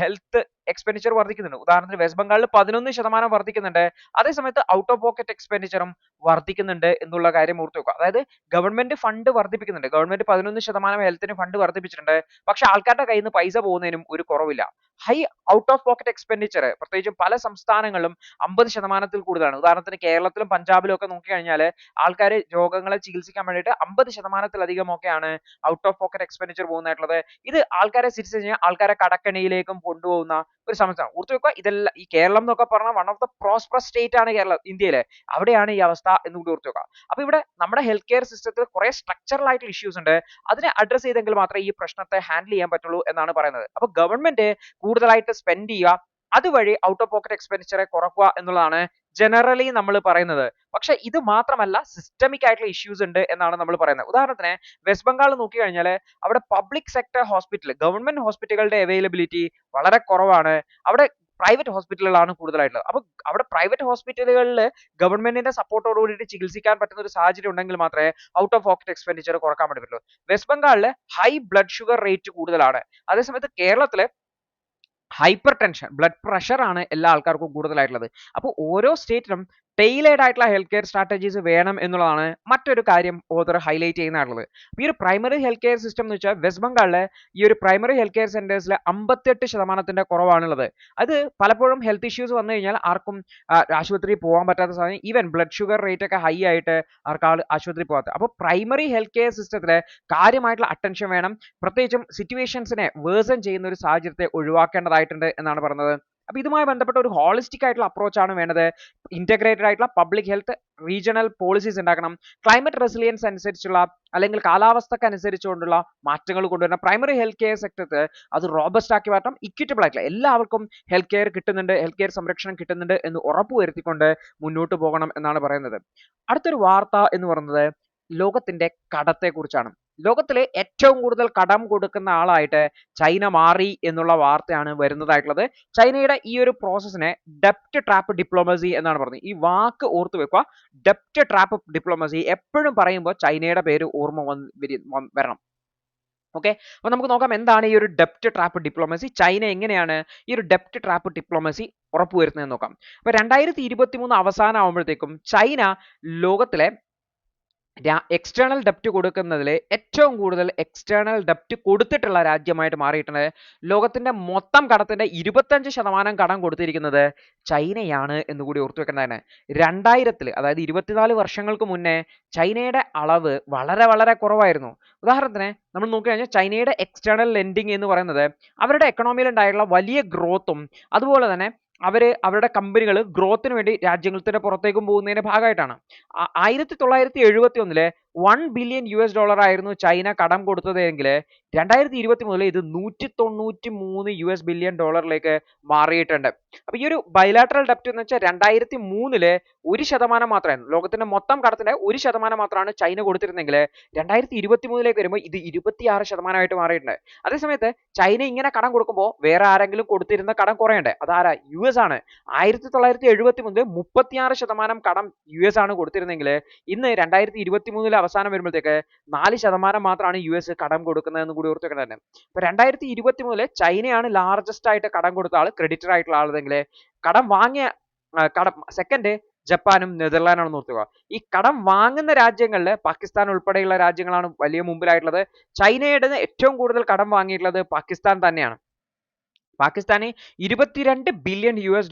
ഹെൽത്ത് എക്സ്പെൻഡിച്ചർ വർദ്ധിക്കുന്നുണ്ട്. ഉദാഹരണത്തിന് വെസ്റ്റ് ബംഗാളിൽ 11% വർദ്ധിക്കുന്നുണ്ട്. അതേസമയത്ത് ഔട്ട് ഓഫ് പോക്കറ്റ് എക്സ്പെൻഡിച്ചറും വർദ്ധിക്കുന്നുണ്ട് എന്നുള്ള കാര്യം ഓർത്തു വെക്കുക. അതായത് ഗവൺമെന്റ് ഫണ്ട് വർദ്ധിപ്പിക്കുന്നുണ്ട്. ഗവൺമെന്റ് 11% ഹെൽത്തിന് ഫണ്ട് വർദ്ധിപ്പിച്ചിട്ടുണ്ട്. പക്ഷെ ആൾക്കാരുടെ കയ്യിൽ നിന്ന് പൈസ പോകുന്നതിനും ഒരു കുറവില്ല. High out of pocket expenditure പ്രത്യേകിച്ചും പല സംസ്ഥാനങ്ങളിലും 50%-ൽ കൂടുതലാണ്. ഉദാഹരണത്തിന് കേരളത്തിലും പഞ്ചാബിലും ഒക്കെ നോക്കിക്കഴിഞ്ഞാൽ ആൾക്കാർ രോഗങ്ങളെ ചികിത്സിക്കാൻ വേണ്ടിയിട്ട് 50%-ലധികം ഒക്കെയാണ് ഔട്ട് ഓഫ് പോക്കറ്റ് എക്സ്പെൻഡിച്ചർ പോകുന്നതായിട്ടുള്ളത്. ഇത് ആൾക്കാരെ തിരിച്ചു കഴിഞ്ഞാൽ ആൾക്കാരെ കടക്കണിയിലേക്കും കൊണ്ടുപോകുന്ന ഒരു സമയത്താണ്. ഓർത്തു വെക്കുക, ഇതെല്ലാം ഈ കേരളം എന്നൊക്കെ പറഞ്ഞാൽ one of the prosperous state ആണ് കേരളം, ഇന്ത്യയിലെ. അവിടെയാണ് ഈ അവസ്ഥ എന്നുകൂടി ഓർത്തു വെക്കുക. അപ്പൊ ഇവിടെ നമ്മുടെ ഹെൽത്ത് കെയർ സിസ്റ്റത്തിൽ കുറെ സ്ട്രക്ചറൽ ആയിട്ടുള്ള ഇഷ്യൂസ് ഉണ്ട്. അതിനെ അഡ്രസ് ചെയ്തെങ്കിൽ മാത്രമേ ഈ പ്രശ്നത്തെ ഹാൻഡിൽ ചെയ്യാൻ പറ്റുള്ളൂ എന്നാണ് പറയുന്നത്. അപ്പൊ ഗവൺമെന്റ് കൂടുതലായിട്ട് സ്പെൻഡ് ചെയ്യുക, അതുവഴി ഔട്ട് ഓഫ് പോക്കറ്റ് എക്സ്പെൻഡിച്ചറെ കുറക്കുക എന്നുള്ളതാണ് ജനറലി നമ്മൾ പറയുന്നത്. പക്ഷെ ഇത് മാത്രമല്ല സിസ്റ്റമിക് ആയിട്ടുള്ള ഇഷ്യൂസ് ഉണ്ട് എന്നാണ് നമ്മൾ പറയുന്നത്. ഉദാഹരണത്തിന് വെസ്റ്റ് ബംഗാൾ നോക്കിക്കഴിഞ്ഞാൽ അവിടെ പബ്ലിക് സെക്ടർ ഹോസ്പിറ്റൽ ഗവൺമെന്റ് ഹോസ്പിറ്റലുകളുടെ അവൈലബിലിറ്റി വളരെ കുറവാണ്. അവിടെ പ്രൈവറ്റ് ഹോസ്പിറ്റലുകളാണ് കൂടുതലായിട്ടുള്ളത്. അപ്പൊ അവിടെ പ്രൈവറ്റ് ഹോസ്പിറ്റലുകളിൽ ഗവൺമെന്റിന്റെ സപ്പോർട്ടോട് കൂടിയിട്ട് ചികിത്സിക്കാൻ പറ്റുന്ന ഒരു സാഹചര്യം ഉണ്ടെങ്കിൽ മാത്രമേ ഔട്ട് ഓഫ് പോക്കറ്റ് എക്സ്പെൻഡിച്ചർ കുറക്കാൻ പറ്റുള്ളൂ. വെസ്റ്റ് ബംഗാളിൽ ഹൈ ബ്ലഡ് ഷുഗർ റേറ്റ് കൂടുതലാണ്. അതേസമയത്ത് കേരളത്തില് ഹൈപ്പർ ടെൻഷൻ ബ്ലഡ് പ്രഷർ ആണ് എല്ലാ ആൾക്കാർക്കും കൂടുതലായിട്ടുള്ളത്. അപ്പോൾ ഓരോ സ്റ്റേറ്റിലും ടൈലേർഡ് ആയിട്ടുള്ള ഹെൽത്ത് കെയർ സ്ട്രാറ്റജീസ് വേണം എന്നുള്ളതാണ് മറ്റൊരു കാര്യം ഓതർ ഹൈലൈറ്റ് ചെയ്യുന്നതായിട്ടുള്ളത്. ഈ ഒരു പ്രൈമറി ഹെൽത്ത് കെയർ സിസ്റ്റം എന്ന് വെച്ചാൽ വെസ്റ്റ് ബംഗാളിലെ ഈ ഒരു പ്രൈമറി ഹെൽത്ത് കെയർ സെന്റേഴ്സിൽ 58% കുറവാണുള്ളത്. അത് പലപ്പോഴും ഹെൽത്ത് ഇഷ്യൂസ് വന്നു കഴിഞ്ഞാൽ ആർക്കും ആശുപത്രിയിൽ പോകാൻ പറ്റാത്ത സാധനം, ഈവൻ ബ്ലഡ് ഷുഗർ റേറ്റ് ഒക്കെ ഹൈ ആയിട്ട് ആർക്കാൾ ആശുപത്രി പോകാത്ത. അപ്പോൾ പ്രൈമറി ഹെൽത്ത് കെയർ സിസ്റ്റത്തിൽ കാര്യമായിട്ടുള്ള അറ്റൻഷൻ വേണം. പ്രത്യേകിച്ചും സിറ്റുവേഷൻസിനെ വേഴ്സൺ ചെയ്യുന്ന ഒരു സാഹചര്യത്തെ ഒഴിവാക്കേണ്ടതായിട്ടുണ്ട് എന്നാണ് പറയുന്നത്. അപ്പൊ ഇതുമായി ബന്ധപ്പെട്ട ഒരു ഹോളിസ്റ്റിക് ആയിട്ടുള്ള അപ്രോച്ച് ആണ് വേണ്ടത്. ഇന്റഗ്രേറ്റഡ് ആയിട്ടുള്ള പബ്ലിക് ഹെൽത്ത് റീജിയണൽ പോളിസീസ് ഉണ്ടാക്കണം. ക്ലൈമറ്റ് റെസിലിയൻസ് അനുസരിച്ചുള്ള അല്ലെങ്കിൽ കാലാവസ്ഥക്ക് അനുസരിച്ചുകൊണ്ടുള്ള മാറ്റങ്ങൾ കൊണ്ടുവരണം. പ്രൈമറി ഹെൽത്ത് കെയർ സെക്ടർ അത് റോബസ്റ്റ് ആക്കി മാറ്റണം. ഇക്വിറ്റബിൾ ആയിട്ടുള്ള എല്ലാവർക്കും ഹെൽത്ത് കെയർ കിട്ടുന്നുണ്ട്, ഹെൽത്ത് കെയർ സംരക്ഷണം കിട്ടുന്നുണ്ട് എന്ന് ഉറപ്പുവരുത്തിക്കൊണ്ട് മുന്നോട്ട് പോകണം എന്നാണ് പറയുന്നത്. അടുത്തൊരു വാർത്ത എന്ന് പറയുന്നത് ലോകത്തിന്റെ കടത്തെക്കുറിച്ചാണ്. ലോകത്തിലെ ഏറ്റവും കൂടുതൽ കടം കൊടുക്കുന്ന ആളായിട്ട് ചൈന മാറി എന്നുള്ള വാർത്തയാണ് വരുന്നതായിട്ടുള്ളത്. ചൈനയുടെ ഈ ഒരു പ്രോസസ്സിനെ ഡെപ്റ്റ് ട്രാപ്പ് ഡിപ്ലോമസി എന്നാണ് പറയുന്നത്. ഈ വാക്ക് ഓർത്തു വെക്കുക. ഡെപ്റ്റ് ട്രാപ്പ് ഡിപ്ലോമസി എപ്പോഴും പറയുമ്പോൾ ചൈനയുടെ പേര് ഓർമ്മ വരണം. ഓക്കെ, അപ്പൊ നമുക്ക് നോക്കാം എന്താണ് ഈ ഒരു ഡെപ്റ്റ് ട്രാപ്പ് ഡിപ്ലോമസി, ചൈന എങ്ങനെയാണ് ഈ ഒരു ഡെപ്റ്റ് ട്രാപ്പ് ഡിപ്ലോമസി ഉറപ്പുവരുത്തുന്നത് നോക്കാം. അപ്പൊ 2023 അവസാനം ആവുമ്പോഴത്തേക്കും ചൈന ലോകത്തിലെ എക്സ്റ്റേണൽ ഡെപ്റ്റ് കൊടുക്കുന്നതിൽ ഏറ്റവും കൂടുതൽ എക്സ്റ്റേണൽ ഡെപ്റ്റ് കൊടുത്തിട്ടുള്ള രാജ്യമായിട്ട് മാറിയിട്ടുണ്ട്. ലോകത്തിന്റെ മൊത്തം കടത്തിന്റെ 25% കടം കൊടുത്തിരിക്കുന്നത് ചൈനയാണ് എന്നുകൂടി ഓർത്തു വെക്കേണ്ടതാണ്. 2000 അതായത് 24 വർഷങ്ങൾക്ക് മുന്നേ ചൈനയുടെ അളവ് വളരെ വളരെ കുറവായിരുന്നു. ഉദാഹരണത്തിന് നമ്മൾ നോക്കിക്കഴിഞ്ഞാൽ ചൈനയുടെ എക്സ്റ്റേണൽ ലെൻഡിങ് എന്ന് പറയുന്നത് അവരുടെ എക്കണോമിയിൽ ഉണ്ടായിട്ടുള്ള വലിയ ഗ്രോത്തും അതുപോലെ തന്നെ അവരുടെ കമ്പനികൾ ഗ്രോത്തിന് വേണ്ടി രാജ്യങ്ങളുടെ പുറത്തേക്കും പോകുന്നതിന്റെ ഭാഗമായിട്ടാണ്. 1971 $1 ബില്യൺ ആയിരുന്നു ചൈന കടം കൊടുത്തതെങ്കിൽ 2020 ഇത് $193 ബില്യൺ മാറിയിട്ടുണ്ട്. അപ്പൊ ഈ ഒരു ബൈലാറ്ററൽ ഡെപ്റ്റ് എന്ന് വെച്ചാൽ 2003 1% മാത്രമായിരുന്നു. ലോകത്തിന്റെ മൊത്തം കടത്തിന്റെ 1% മാത്രമാണ് ചൈന കൊടുത്തിരുന്നെങ്കിൽ 2023 വരുമ്പോൾ ഇത് 26% മാറിയിട്ടുണ്ട്. അതേസമയത്ത് ചൈന ഇങ്ങനെ കടം കൊടുക്കുമ്പോൾ വേറെ ആരെങ്കിലും കൊടുത്തിരുന്ന കടം കുറയണ്ടേ? അതാരാ? US ആണ്. 1971 36% കടം US ആണ് കൊടുത്തിരുന്നെങ്കിൽ ഇന്ന് 2023 അവസാനം വരുമ്പോഴത്തേക്ക് 4% മാത്രമാണ് US കടം കൊടുക്കുന്നതെന്ന് കൂടി ഓർത്ത് വെക്കേണ്ടത്. ഇപ്പൊ 2023 ചൈനയാണ് ലാർജസ്റ്റ് ആയിട്ട് കടം കൊടുത്ത ആൾ, ക്രെഡിറ്റർ ആയിട്ടുള്ള ആളെങ്കിൽ കടം വാങ്ങിയ സെക്കൻഡ് ജപ്പാനും നെതർലാൻഡാണെന്ന് ഓർത്തുക. ഈ കടം വാങ്ങുന്ന രാജ്യങ്ങളിൽ പാകിസ്ഥാൻ ഉൾപ്പെടെയുള്ള രാജ്യങ്ങളാണ് വലിയ മുമ്പിലായിട്ടുള്ളത്. ചൈനയുടെ ഏറ്റവും കൂടുതൽ കടം വാങ്ങിയിട്ടുള്ളത് പാകിസ്ഥാൻ തന്നെയാണ്. പാകിസ്ഥാന് $22 ബില്യൺ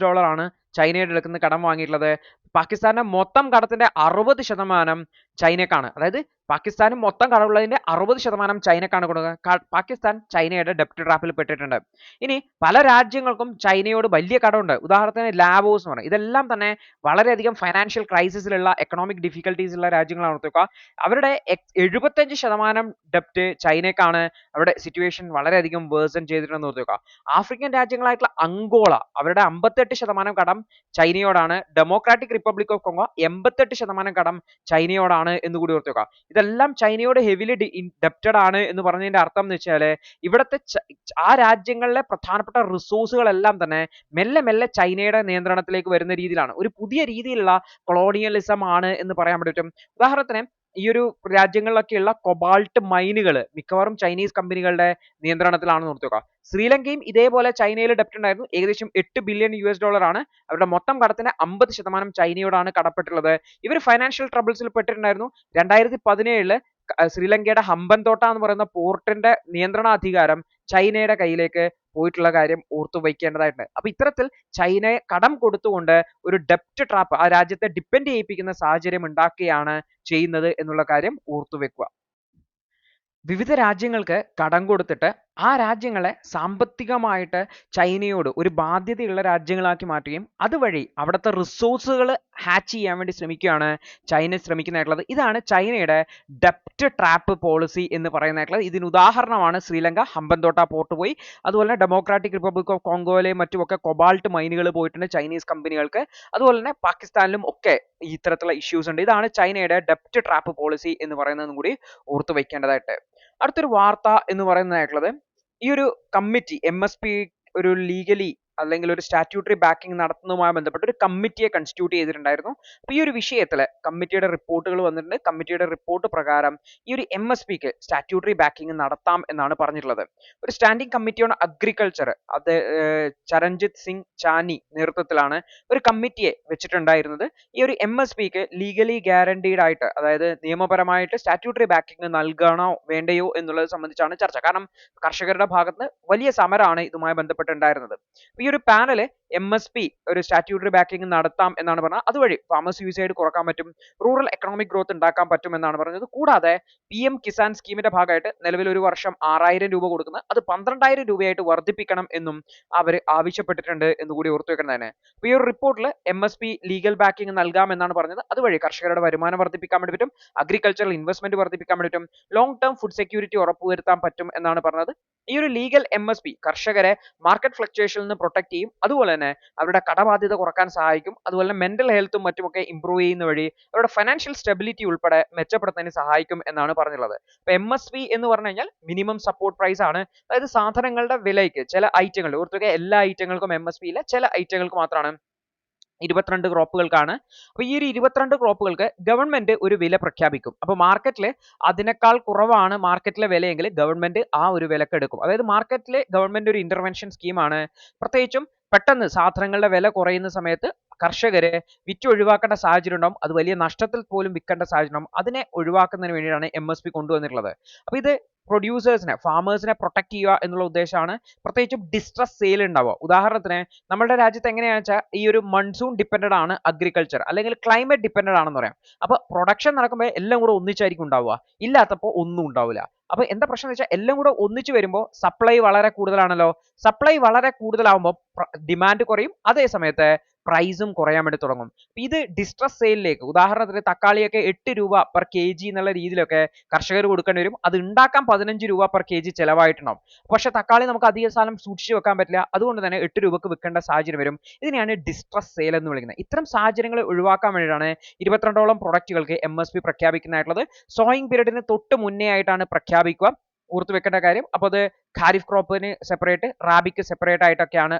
ആണ് ചൈനയുടെ അടുക്കുന്ന കടം വാങ്ങിയിട്ടുള്ളത്. പാകിസ്ഥാന്റെ മൊത്തം കടത്തിന്റെ 60% ചൈനക്കാണ്. അതായത് പാകിസ്ഥാന് മൊത്തം കടമുള്ളതിന്റെ 60% ചൈനക്കാണ് കൊടുക്കുക. പാകിസ്ഥാൻ ചൈനയുടെ ഡെപ്റ്റ് ട്രാപ്പിൽ പെട്ടിട്ടുണ്ട്. ഇനി പല രാജ്യങ്ങൾക്കും ചൈനയോട് വലിയ കടമുണ്ട്. ഉദാഹരണത്തിന് ലാവോസ് എന്ന് പറയും. ഇതെല്ലാം തന്നെ വളരെയധികം ഫൈനാൻഷ്യൽ ക്രൈസിസിലുള്ള എക്കണോമിക് ഡിഫിക്കൽട്ടീസ് ഉള്ള രാജ്യങ്ങളാണ് ഓർത്തുക. അവരുടെ 75% ഡെപ്റ്റ് ചൈനക്കാണ്. അവരുടെ സിറ്റുവേഷൻ വളരെയധികം വേഴ്സൺ ചെയ്തിട്ടുണ്ടെന്ന് ഓർത്തുക. ആഫ്രിക്കൻ രാജ്യങ്ങളായിട്ടുള്ള അങ്കോള അവരുടെ 58% കടം ചൈനയോടാണ്. ഡെമോക്രാറ്റിക് റിപ്പബ്ലിക് ഓഫ് കോങ്കോ 88% കടം ചൈനയോടാണ് എന്ന് കൂടി ഓർത്തുക. ഇതെല്ലാം ചൈനയോട് ഹെവിലി ഡെപ്റ്റഡ് ആണ് എന്ന് പറഞ്ഞതിന്റെ അർത്ഥം എന്ന് വെച്ചാൽ ഇവിടുത്തെ ആ രാജ്യങ്ങളിലെ പ്രധാനപ്പെട്ട റിസോഴ്സുകളെല്ലാം തന്നെ മെല്ലെ മെല്ലെ ചൈനയുടെ നിയന്ത്രണത്തിലേക്ക് വരുന്ന രീതിയിലാണ്. ഒരു പുതിയ രീതിയിലുള്ള കൊളോണിയലിസം ആണ് എന്ന് പറയാൻ പറ്റും. ഉദാഹരണത്തിന് ഈ ഒരു രാജ്യങ്ങളിലൊക്കെയുള്ള കൊബാൾട്ട് മൈനുകൾ മിക്കവാറും ചൈനീസ് കമ്പനികളുടെ നിയന്ത്രണത്തിലാണെന്ന് ഓർത്തുക. ശ്രീലങ്കയും ഇതേപോലെ ചൈനയിൽ ഡെപ്റ്റ് ഉണ്ടായിരുന്നു. ഏകദേശം $8 ബില്യൺ ആണ്. അവരുടെ മൊത്തം കടത്തിന്റെ 50% ചൈനയോടാണ് കടപ്പെട്ടുള്ളത്. ഇവർ ഫൈനാൻഷ്യൽ ട്രബിൾസിൽ പെട്ടിട്ടുണ്ടായിരുന്നു. 2017 ശ്രീലങ്കയുടെ ഹമ്പൻതോട്ട എന്ന് പറയുന്ന പോർട്ടിന്റെ നിയന്ത്രണാധികാരം ചൈനയുടെ കയ്യിലേക്ക് പോയിട്ടുള്ള കാര്യം ഓർത്തു വയ്ക്കേണ്ടതായിട്ടുണ്ട്. അപ്പൊ ഇത്തരത്തിൽ ചൈനയെ കടം കൊടുത്തുകൊണ്ട് ഒരു ഡെപ്റ്റ് ട്രാപ്പ് ആ രാജ്യത്തെ ഡിപ്പെൻഡ് ചെയ്യിപ്പിക്കുന്ന സാഹചര്യം ഉണ്ടാക്കുകയാണ് ചെയ്യുന്നത് എന്നുള്ള കാര്യം ഓർത്തു വെക്കുക. വിവിധ രാജ്യങ്ങൾക്ക് കടം കൊടുത്തിട്ട് ആ രാജ്യങ്ങളെ സാമ്പത്തികമായിട്ട് ചൈനയോട് ഒരു ബാധ്യതയുള്ള രാജ്യങ്ങളാക്കി മാറ്റുകയും അതുവഴി അവിടുത്തെ റിസോഴ്സുകൾ ഹാച്ച് ചെയ്യാൻ വേണ്ടി ശ്രമിക്കുകയാണ് ചൈന ശ്രമിക്കുന്നതായിട്ടുള്ളത്. ഇതാണ് ചൈനയുടെ ഡെപ്റ്റ് ട്രാപ്പ് പോളിസി എന്ന് പറയുന്നതായിട്ടുള്ളത്. ഇതിന് ഉദാഹരണമാണ് ശ്രീലങ്ക ഹമ്പൻതോട്ട പോർട്ട് പോയി, അതുപോലെ തന്നെ ഡെമോക്രാറ്റിക് റിപ്പബ്ലിക് ഓഫ് കോങ്കോയിലെയും മറ്റുമൊക്കെ കൊബാൾട്ട് മൈനുകൾ പോയിട്ടുണ്ട് ചൈനീസ് കമ്പനികൾക്ക്. അതുപോലെ തന്നെ പാകിസ്ഥാനിലും ഒക്കെ ഇത്തരത്തിലുള്ള ഇഷ്യൂസ് ഉണ്ട്. ഇതാണ് ചൈനയുടെ ഡെപ്റ്റ് ട്രാപ്പ് പോളിസി എന്ന് പറയുന്നതും കൂടി ഓർത്തു വെക്കേണ്ടതായിട്ട്. അടുത്തൊരു വാർത്ത എന്ന് പറയുന്നതായിട്ടുള്ളത് ഈ ഒരു കമ്മിറ്റി MSP ഒരു ലീഗലി അല്ലെങ്കിൽ ഒരു സ്റ്റാറ്റ്യൂട്ടറി ബാക്കിംഗ് നടത്തുന്നതുമായി ബന്ധപ്പെട്ട് ഒരു കമ്മിറ്റിയെ കൺസ്റ്റിറ്റ്യൂട്ട് ചെയ്തിട്ടുണ്ടായിരുന്നു. അപ്പോൾ ഈ ഒരു വിഷയത്തിൽ കമ്മിറ്റിയുടെ റിപ്പോർട്ടുകൾ വന്നിട്ടുണ്ട്. കമ്മിറ്റിയുടെ റിപ്പോർട്ട് പ്രകാരം ഈ ഒരു MSPക്ക് സ്റ്റാറ്റ്യൂട്ടറി ബാക്കിംഗ് നടത്താം എന്നാണ് പറഞ്ഞിട്ടുള്ളത്. ഒരു സ്റ്റാൻഡിംഗ് കമ്മിറ്റി ഓൺ അഗ്രികൾച്ചർ, അത് ചരൺജിത് സിംഗ് ചാനി നേതൃത്വത്തിലാണ് ഒരു കമ്മിറ്റിയെ വെച്ചിട്ടുണ്ടായിരുന്നത്. ഈ ഒരു MSPക്ക് ലീഗലി ഗ്യാരണ്ടീഡ് ആയിട്ട്, അതായത് നിയമപരമായിട്ട് സ്റ്റാറ്റ്യൂട്ടറി ബാക്കിംഗ് നൽകണോ വേണ്ടയോ എന്നുള്ളത് സംബന്ധിച്ചാണ് ചർച്ച. കാരണം കർഷകരുടെ ഭാഗത്ത് വലിയ സമരമാണ് ഇതുമായി ബന്ധപ്പെട്ടുണ്ടായിരുന്നത്. ഈ ഒരു പാനൽ MSP ഒരു സ്റ്റാറ്റ്യൂട്ടറി ബാക്കിംഗ് നടത്താം എന്നാണ് പറഞ്ഞത്. അതുവഴി ഫാമേഴ്സ് സൂയിസൈഡ് കുറക്കാൻ പറ്റും, റൂറൽ എക്കണോമിക് ഗ്രോത്ത് ഉണ്ടാക്കാൻ പറ്റും എന്നാണ് പറഞ്ഞത്. കൂടാതെ PM കിസാൻ സ്കീമിന്റെ ഭാഗമായിട്ട് നിലവിൽ ഒരു വർഷം 6000 രൂപ കൊടുക്കുന്നത് അത് 12000 രൂപയായിട്ട് വർദ്ധിപ്പിക്കണം എന്നും അവർ ആവശ്യപ്പെട്ടിട്ടുണ്ട് എന്നുകൂടി ഓർത്തു വെക്കുന്നതാണ്. അപ്പോൾ ഈ ഒരു റിപ്പോർട്ടിൽ MSP ലീഗൽ ബാക്കിംഗ് നൽകാം എന്നാണ് പറഞ്ഞത്. അതുവഴി കർഷകരുടെ വരുമാനം വർദ്ധിപ്പിക്കാൻ വേണ്ടി പറ്റും, അഗ്രികൾച്ചറൽ ഇൻവെസ്റ്റ്മെന്റ് വർദ്ധിപ്പിക്കാൻ വേണ്ടി പറ്റും, ലോങ് ടേം ഫുഡ് സെക്യൂരിറ്റി ഉറപ്പുവരുത്താൻ പറ്റും എന്നാണ് പറഞ്ഞത്. ഈ ഒരു ലീഗൽ MSP കർഷകരെ മാർക്കറ്റ് ഫ്ലക്ച്വേഷനിൽ നിന്ന് പ്രൊട്ടക്ട് ചെയ്യും, അതുപോലെ തന്നെ അവരുടെ കടബാധ്യത കുറക്കാൻ സഹായിക്കും, അതുപോലെ തന്നെ മെന്റൽ ഹെൽത്തും മറ്റുമൊക്കെ ഇംപ്രൂവ് ചെയ്യുന്ന വഴി അവരുടെ ഫൈനാൻഷ്യൽ സ്റ്റെബിലിറ്റി ഉൾപ്പെടെ മെച്ചപ്പെടുത്തുന്നതിന് സഹായിക്കും എന്നാണ് പറഞ്ഞിട്ടുള്ളത്. അപ്പോൾ MSP എന്ന് പറഞ്ഞു കഴിഞ്ഞാൽ മിനിമം സപ്പോർട്ട് പ്രൈസ് ആണ്. അതായത് സാധനങ്ങളുടെ വിലയ്ക്ക് ചില ഐറ്റങ്ങൾ, ഓർത്തുക എല്ലാ ഐറ്റങ്ങൾക്കും MSP ഇല്ല, ചില ഐറ്റങ്ങൾക്ക് മാത്രമാണ് 22 ക്രോപ്പുകൾക്കാണ്. അപ്പോൾ ഈ ഒരു 22 ക്രോപ്പുകൾക്ക് ഗവൺമെന്റ് ഒരു വില പ്രഖ്യാപിക്കും. അപ്പോൾ മാർക്കറ്റിൽ അതിനേക്കാൾ കുറവാണ് മാർക്കറ്റിലെ വിലയെങ്കിൽ ഗവൺമെന്റ് ആ ഒരു വിലക്ക് എടുക്കും. അതായത് മാർക്കറ്റിൽ ഗവൺമെന്റ് ഒരു ഇന്റർവെൻഷൻ സ്കീമാണ്. പ്രത്യേകിച്ചും പെട്ടെന്ന് സാധനങ്ങളുടെ വില കുറയുന്ന സമയത്ത് കർഷകരെ വിറ്റ് ഒഴിവാക്കേണ്ട സാഹചര്യം ഉണ്ടാവും, അത് വലിയ നഷ്ടത്തിൽ പോലും വിൽക്കേണ്ട സാഹചര്യം ഉണ്ടാവും. അതിനെ ഒഴിവാക്കുന്നതിന് വേണ്ടിയിട്ടാണ് MSP കൊണ്ടുവന്നിട്ടുള്ളത്. അപ്പോൾ ഇത് പ്രൊഡ്യൂസേഴ്സിനെ, ഫാമേഴ്സിനെ പ്രൊട്ടക്ട് ചെയ്യുക എന്നുള്ള ഉദ്ദേശമാണ്. പ്രത്യേകിച്ചും ഡിസ്ട്രസ് സെയിൽ ഉണ്ടാവുക. ഉദാഹരണത്തിന് നമ്മുടെ രാജ്യത്ത് എങ്ങനെയാണെന്ന് വെച്ചാൽ ഈ ഒരു മൺസൂൺ ഡിപ്പെൻഡഡ് ആണ് അഗ്രികൾച്ചർ, അല്ലെങ്കിൽ ക്ലൈമറ്റ് ഡിപ്പെൻഡഡ് ആണെന്ന് പറയാം. അപ്പോൾ പ്രൊഡക്ഷൻ നടക്കുമ്പോൾ എല്ലാം കൂടെ ഒന്നിച്ചായിരിക്കും ഉണ്ടാവുക, ഇല്ലാത്തപ്പോൾ ഒന്നും ഉണ്ടാവില്ല. അപ്പൊ എന്താ പ്രശ്നം എന്ന് വെച്ചാൽ എല്ലാം കൂടെ ഒന്നിച്ചു വരുമ്പോൾ സപ്ലൈ വളരെ കൂടുതലാണല്ലോ. സപ്ലൈ വളരെ കൂടുതലാവുമ്പോൾ ഡിമാൻഡ് കുറയും, അതേ സമയത്ത് പ്രൈസും കുറയാൻ വേണ്ടി തുടങ്ങും. ഇത് ഡിസ്ട്രസ് സെയിലിലേക്ക്, ഉദാഹരണത്തിന് തക്കാളിയൊക്കെ 8 രൂപ പെർ kg എന്നുള്ള രീതിയിലൊക്കെ കർഷകർ കൊടുക്കേണ്ടി വരും. അത് ഉണ്ടാക്കാൻ 15 രൂപ പെർ kg ചിലവായിട്ടുണ്ടാവും. പക്ഷെ തക്കാളി നമുക്ക് അധിക കാലം സൂക്ഷിച്ചു വെക്കാൻ പറ്റില്ല, അതുകൊണ്ട് തന്നെ 8 രൂപക്ക് വിൽക്കേണ്ട സാഹചര്യം വരും. ഇതിനെയാണ് ഡിസ്ട്രസ് സെയിൽ എന്ന് വിളിക്കുന്നത്. ഇത്തരം സാഹചര്യങ്ങൾ ഒഴിവാക്കാൻ വേണ്ടിയിട്ടാണ് 22ഓളം പ്രൊഡക്റ്റുകൾക്ക് MSP പ്രഖ്യാപിക്കുന്നതായിട്ടുള്ളത്. സോയിങ് പീരീഡിന് തൊട്ട് മുന്നേ ആയിട്ടാണ് പ്രഖ്യാപിക്കുക. ഓർത്തു വെക്കേണ്ട കാര്യം. അപ്പോൾ അത് ഖാരിഫ് ക്രോപ്പിന് സെപ്പറേറ്റ്, റാബിക്ക് സെപ്പറേറ്റ് ആയിട്ടൊക്കെയാണ്.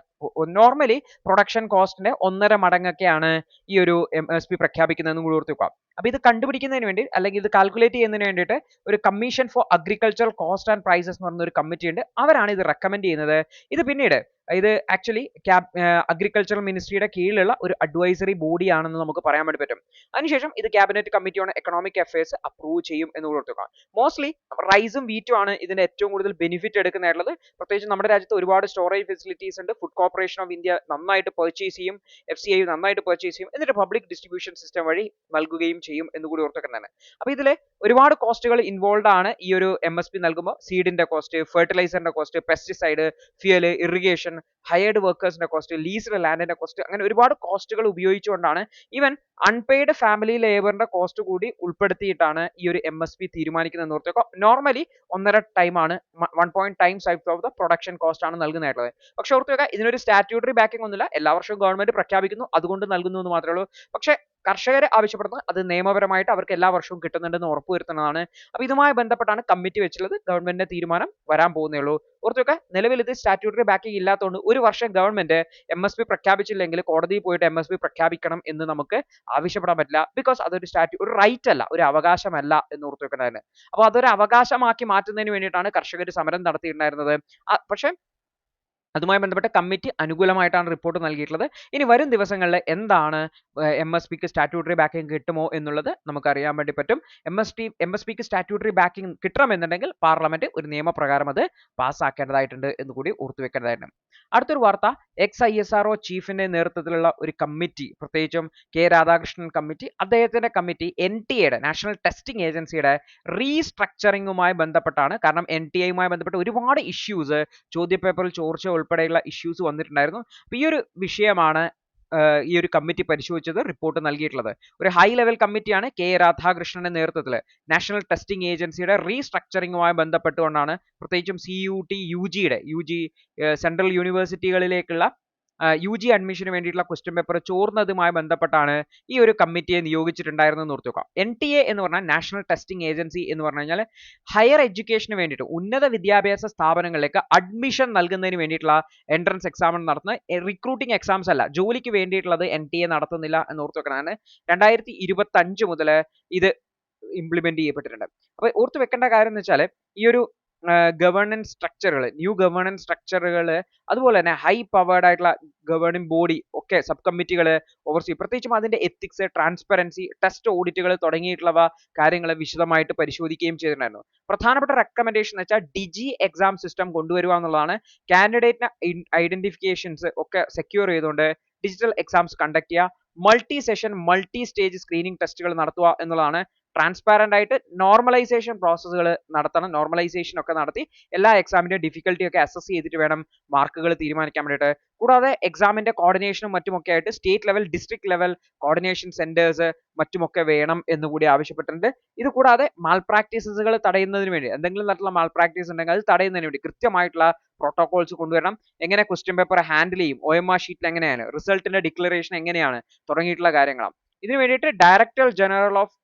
നോർമലി പ്രൊഡക്ഷൻ കോസ്റ്റിന്റെ 1.5 മടങ്ങൊക്കെയാണ് ഈ ഒരു MSP പ്രഖ്യാപിക്കുന്നതെന്ന് കൂടി ഓർത്ത് വെക്കുക. അപ്പോൾ ഇത് കണ്ടുപിടിക്കുന്നതിന് വേണ്ടി, അല്ലെങ്കിൽ ഇത് കാൽക്കുലേറ്റ് ചെയ്യുന്നതിന് വേണ്ടിയിട്ട് ഒരു commission for agricultural cost and prices എന്ന് പറയുന്ന ഒരു കമ്മിറ്റി ഉണ്ട്. അവരാണ് ഇത് റെക്കമെൻഡ് ചെയ്യുന്നത്. ഇത് പിന്നീട് ഇത് ആക്ച്വലി അഗ്രികൾച്ചറൽ മിനിസ്ട്രിയുടെ കീഴിലുള്ള ഒരു അഡ്വൈസറി ബോഡി ആണെന്ന് നമുക്ക് പറയാൻ വേണ്ടി പറ്റും. അതിനുശേഷം ഇത് cabinet committee on economic affairs approve ചെയ്യും എന്ന് ഓർത്തുക. മോസ്റ്റ്ലി റൈസും വീറ്റും ആണ് ഇതിന്റെ ഏറ്റവും കൂടുതൽ ബെനിഫിറ്റ് എടുക്കുന്നതായിട്ടുള്ളത്. പ്രത്യേകിച്ച് നമ്മുടെ രാജ്യത്ത് ഒരുപാട് സ്റ്റോറേജ് ഫെസിലിറ്റീസ് ഉണ്ട്. ഫുഡ് കോർപ്പറേഷൻ ഓഫ് ഇന്ത്യ നന്നായിട്ട് പർച്ചേസ് ചെയ്യും, FCI നന്നായിട്ട് പർച്ചേസ് ചെയ്യും, എന്നിട്ട് പബ്ലിക് ഡിസ്ട്രിബ്യൂഷൻ സിസ്റ്റം വഴി നൽകുകയും ചെയ്യും എന്ന് കൂടി ഓർത്തുവെക്കുന്നതാണ്. അപ്പോൾ ഇതിൽ ഒരുപാട് കോസ്റ്റുകൾ ഇൻവോൾവ് ആണ്. ഈ ഒരു MSP നൽകുമ്പോൾ സീഡിന്റെ കോസ്റ്റ്, ഫെർട്ടിലൈസറിന്റെ cost, pesticide, fuel, irrigation, hired വർക്കേഴ്സിന്റെ കോസ്റ്റ്, ലീസ്ഡ് ലാൻഡിന്റെ കോസ്റ്റ്, അങ്ങനെ ഒരുപാട് കോസ്റ്റുകൾ ഉപയോഗിച്ചുകൊണ്ടാണ്, ഈവൻ അൺപെയ്ഡ് ഫാമിലി ലേബറിന്റെ കോസ്റ്റ് കൂടി ഉൾപ്പെടുത്തിയിട്ടാണ് ഈ ഒരു MSP തീരുമാനിക്കുന്നത് ഓർത്തുക. നോർമലി 1.5 ടൈം ആണ്, 1.5 times of the production cost ആണ് നൽകുന്നതായിട്ടുള്ളത്. പക്ഷെ ഓർത്തുക, ഇതിനൊരു സ്റ്റാറ്റ്യൂട്ടറി ബാക്കിംഗ് ഒന്നുമില്ല, എല്ലാ വർഷവും ഗവൺമെന്റ് പ്രഖ്യാപിക്കുന്നു, അതുകൊണ്ട് നൽകുന്നു എന്ന് മാത്രമേ ഉള്ളൂ. പക്ഷെ കർഷകരെ ആവശ്യപ്പെടുന്നത് അത് നിയമപരമായിട്ട് അവർക്ക് എല്ലാ വർഷവും കിട്ടുന്നുണ്ടെന്ന് ഉറപ്പുവരുത്തുന്നതാണ്. അപ്പോൾ ഇതുമായി ബന്ധപ്പെട്ടാണ് കമ്മിറ്റി വെച്ചുള്ളത്. ഗവൺമെന്റിന്റെ തീരുമാനം വരാൻ പോകുന്നേ ഉള്ളൂ. ഓർത്തുവെക്കുക, നിലവിൽ ഇത് സ്റ്റാറ്റ്യൂട്ടറി ബാക്കിംഗ് ഇല്ലാത്തതുകൊണ്ട് ഒരു വർഷം ഗവൺമെന്റ് MSP പ്രഖ്യാപിച്ചില്ലെങ്കിൽ കോടതിയിൽ പോയിട്ട് MSP പ്രഖ്യാപിക്കണം എന്ന് നമുക്ക് ആവശ്യപ്പെടാൻ പറ്റില്ല. ബിക്കോസ് അതൊരു ഒരു റൈറ്റ് അല്ല, ഒരു അവകാശമല്ല എന്ന് ഓർത്തുവെക്കുന്നതിന്. അപ്പോൾ അതൊരു അവകാശമാക്കി മാറ്റുന്നതിന് വേണ്ടിയിട്ടാണ് കർഷകർ സമരം നടത്തിയിട്ടുണ്ടായിരുന്നത്. പക്ഷെ അതുമായി ബന്ധപ്പെട്ട കമ്മിറ്റി അനുകൂലമായിട്ടാണ് റിപ്പോർട്ട് നൽകിയിട്ടുള്ളത്. ഇനി വരും ദിവസങ്ങളിൽ എന്താണ് MSPക്ക് സ്റ്റാറ്റ്യൂട്ടറി ബാക്കിംഗ് കിട്ടുമോ എന്നുള്ളത് നമുക്കറിയാൻ വേണ്ടി പറ്റും. MSPക്ക് സ്റ്റാറ്റ്യൂട്ടറി ബാക്കിംഗ് കിട്ടണമെന്നുണ്ടെങ്കിൽ പാർലമെന്റ് ഒരു നിയമപ്രകാരം അത് പാസ്സാക്കേണ്ടതായിട്ടുണ്ട് എന്ന് കൂടി ഓർത്തുവെക്കേണ്ടതായിട്ടുണ്ട്. അടുത്തൊരു വാർത്ത, ex-ISRO ചീഫിന്റെ നേതൃത്വത്തിലുള്ള ഒരു കമ്മിറ്റി, പ്രത്യേകിച്ചും രാധാകൃഷ്ണൻ കമ്മിറ്റി, അദ്ദേഹത്തിന്റെ കമ്മിറ്റി NTA നാഷണൽ ടെസ്റ്റിംഗ് ഏജൻസിയുടെ റീസ്ട്രക്ചറിങ്ങുമായി ബന്ധപ്പെട്ടാണ്. കാരണം NTA ബന്ധപ്പെട്ട് ഒരുപാട് ഇഷ്യൂസ്, ചോദ്യപേപ്പറിൽ ചോർച്ച ഉൾപ്പെടെയുള്ള ഇഷ്യൂസ് വന്നിട്ടുണ്ടായിരുന്നു. അപ്പോൾ ഈ ഒരു വിഷയമാണ് ഈ ഒരു കമ്മിറ്റി പരിശോധിച്ചത്, റിപ്പോർട്ട് നൽകിയിട്ടുള്ളത്. ഒരു ഹൈ ലെവൽ കമ്മിറ്റിയാണ് രാധാകൃഷ്ണന്റെ നേതൃത്വത്തിൽ നാഷണൽ ടെസ്റ്റിംഗ് ഏജൻസിയുടെ റീസ്ട്രക്ചറിങ്ങുമായി ബന്ധപ്പെട്ടുകൊണ്ടാണ്, പ്രത്യേകിച്ചും CUT UG സെൻട്രൽ യൂണിവേഴ്സിറ്റികളിലേക്കുള്ള UG അഡ്മിഷന് വേണ്ടിയിട്ടുള്ള ക്വസ്റ്റ്യൻ പേപ്പർ ചോർന്നതുമായി ബന്ധപ്പെട്ടാണ് ഈ ഒരു കമ്മിറ്റിയെ നിയോഗിച്ചിട്ടുണ്ടായിരുന്നത് ഓർത്തു വെക്കാം. NTA എന്ന് പറഞ്ഞാൽ നാഷണൽ ടെസ്റ്റിംഗ് ഏജൻസി എന്ന് പറഞ്ഞു കഴിഞ്ഞാൽ ഹയർ എഡ്യൂക്കേഷന് വേണ്ടിയിട്ട്, ഉന്നത വിദ്യാഭ്യാസ സ്ഥാപനങ്ങളിലേക്ക് അഡ്മിഷൻ നൽകുന്നതിന് വേണ്ടിയിട്ടുള്ള എൻട്രൻസ് എക്സാം നടത്തുന്ന റിക്രൂട്ടിംഗ് എക്സാംസ് അല്ല, ജോലിക്ക് വേണ്ടിയിട്ടുള്ളത് NTA നടത്തുന്നില്ല എന്ന് ഓർത്തു വെക്കണം. 2025 മുതൽ ഇത് ഇംപ്ലിമെന്റ് ചെയ്യപ്പെട്ടിട്ടുണ്ട്. അപ്പോൾ ഓർത്തു വെക്കേണ്ട കാര്യം എന്ന് വെച്ചാൽ ഈ ഒരു ഗവേണൻസ് സ്ട്രക്ചറുകൾ, ന്യൂ ഗവേണൻസ് സ്ട്രക്ചറുകൾ, അതുപോലെ തന്നെ ഹൈ പവേർഡ് ആയിട്ടുള്ള ഗവേണിംഗ് ബോഡി ഒക്കെ സബ് കമ്മിറ്റികൾ ഓവർസീ, പ്രത്യേകിച്ചും അതിന്റെ എത്തിക്സ്, ട്രാൻസ്പെറൻസി, ടെസ്റ്റ് ഓഡിറ്റുകൾ തുടങ്ങിയിട്ടുള്ളവ കാര്യങ്ങൾ വിശദമായിട്ട് പരിശോധിക്കുകയും ചെയ്തിട്ടുണ്ടായിരുന്നു. പ്രധാനപ്പെട്ട റെക്കമെൻഡേഷൻ എന്ന് വെച്ചാൽ ഡിജി എക്സാം സിസ്റ്റം കൊണ്ടുവരിക എന്നുള്ളതാണ്. കാൻഡിഡേറ്റിന് ഐഡന്റിഫിക്കേഷൻസ് ഒക്കെ സെക്യൂർ ചെയ്തുകൊണ്ട് ഡിജിറ്റൽ എക്സാംസ് കണ്ടക്ട് ചെയ്യുക, multi session multi stage screening ടെസ്റ്റുകൾ നടത്തുക എന്നുള്ളതാണ്. ട്രാൻസ്പാരന്റ് ആയിട്ട് നോർമലൈസേഷൻ പ്രോസസ്സുകൾ നടത്തണം. നോർമലൈസേഷൻ ഒക്കെ നടത്തി എല്ലാ എക്സാമിന്റെ ഡിഫിക്കൽട്ടി ഒക്കെ അസസ് ചെയ്തിട്ട് വേണം മാർക്കുകൾ തീരുമാനിക്കാൻ വേണ്ടിയിട്ട്. കൂടാതെ എക്സാമിന്റെ കോർഡിനേഷനും മറ്റുമൊക്കെ ആയിട്ട് state level, district level coordination centres മറ്റുമൊക്കെ വേണം എന്നുകൂടി ആവശ്യപ്പെട്ടിട്ടുണ്ട്. ഇത് കൂടാതെ മാൽ പ്രാക്ടീസുകൾ തടയുന്നതിന് വേണ്ടി, എന്തെങ്കിലും തരത്തിലുള്ള മാൽ പ്രാക്ടീസ് ഉണ്ടെങ്കിൽ അത് തടയുന്നതിന് വേണ്ടി കൃത്യമായിട്ടുള്ള പ്രോട്ടോകോൾസ് കൊണ്ടുവരണം. എങ്ങനെ ക്വസ്റ്റ്യൻ പേപ്പർ ഹാൻഡിൽ ചെയ്യും, OMR ഷീറ്റിൽ എങ്ങനെയാണ്, റിസൾട്ടിന്റെ ഡിക്ലറേഷൻ എങ്ങനെയാണ് തുടങ്ങിയിട്ടുള്ള കാര്യങ്ങളാണ്. ഇതിനു വേണ്ടിയിട്ട് ഡയറക്ടർ ജനറൽ ഓഫ്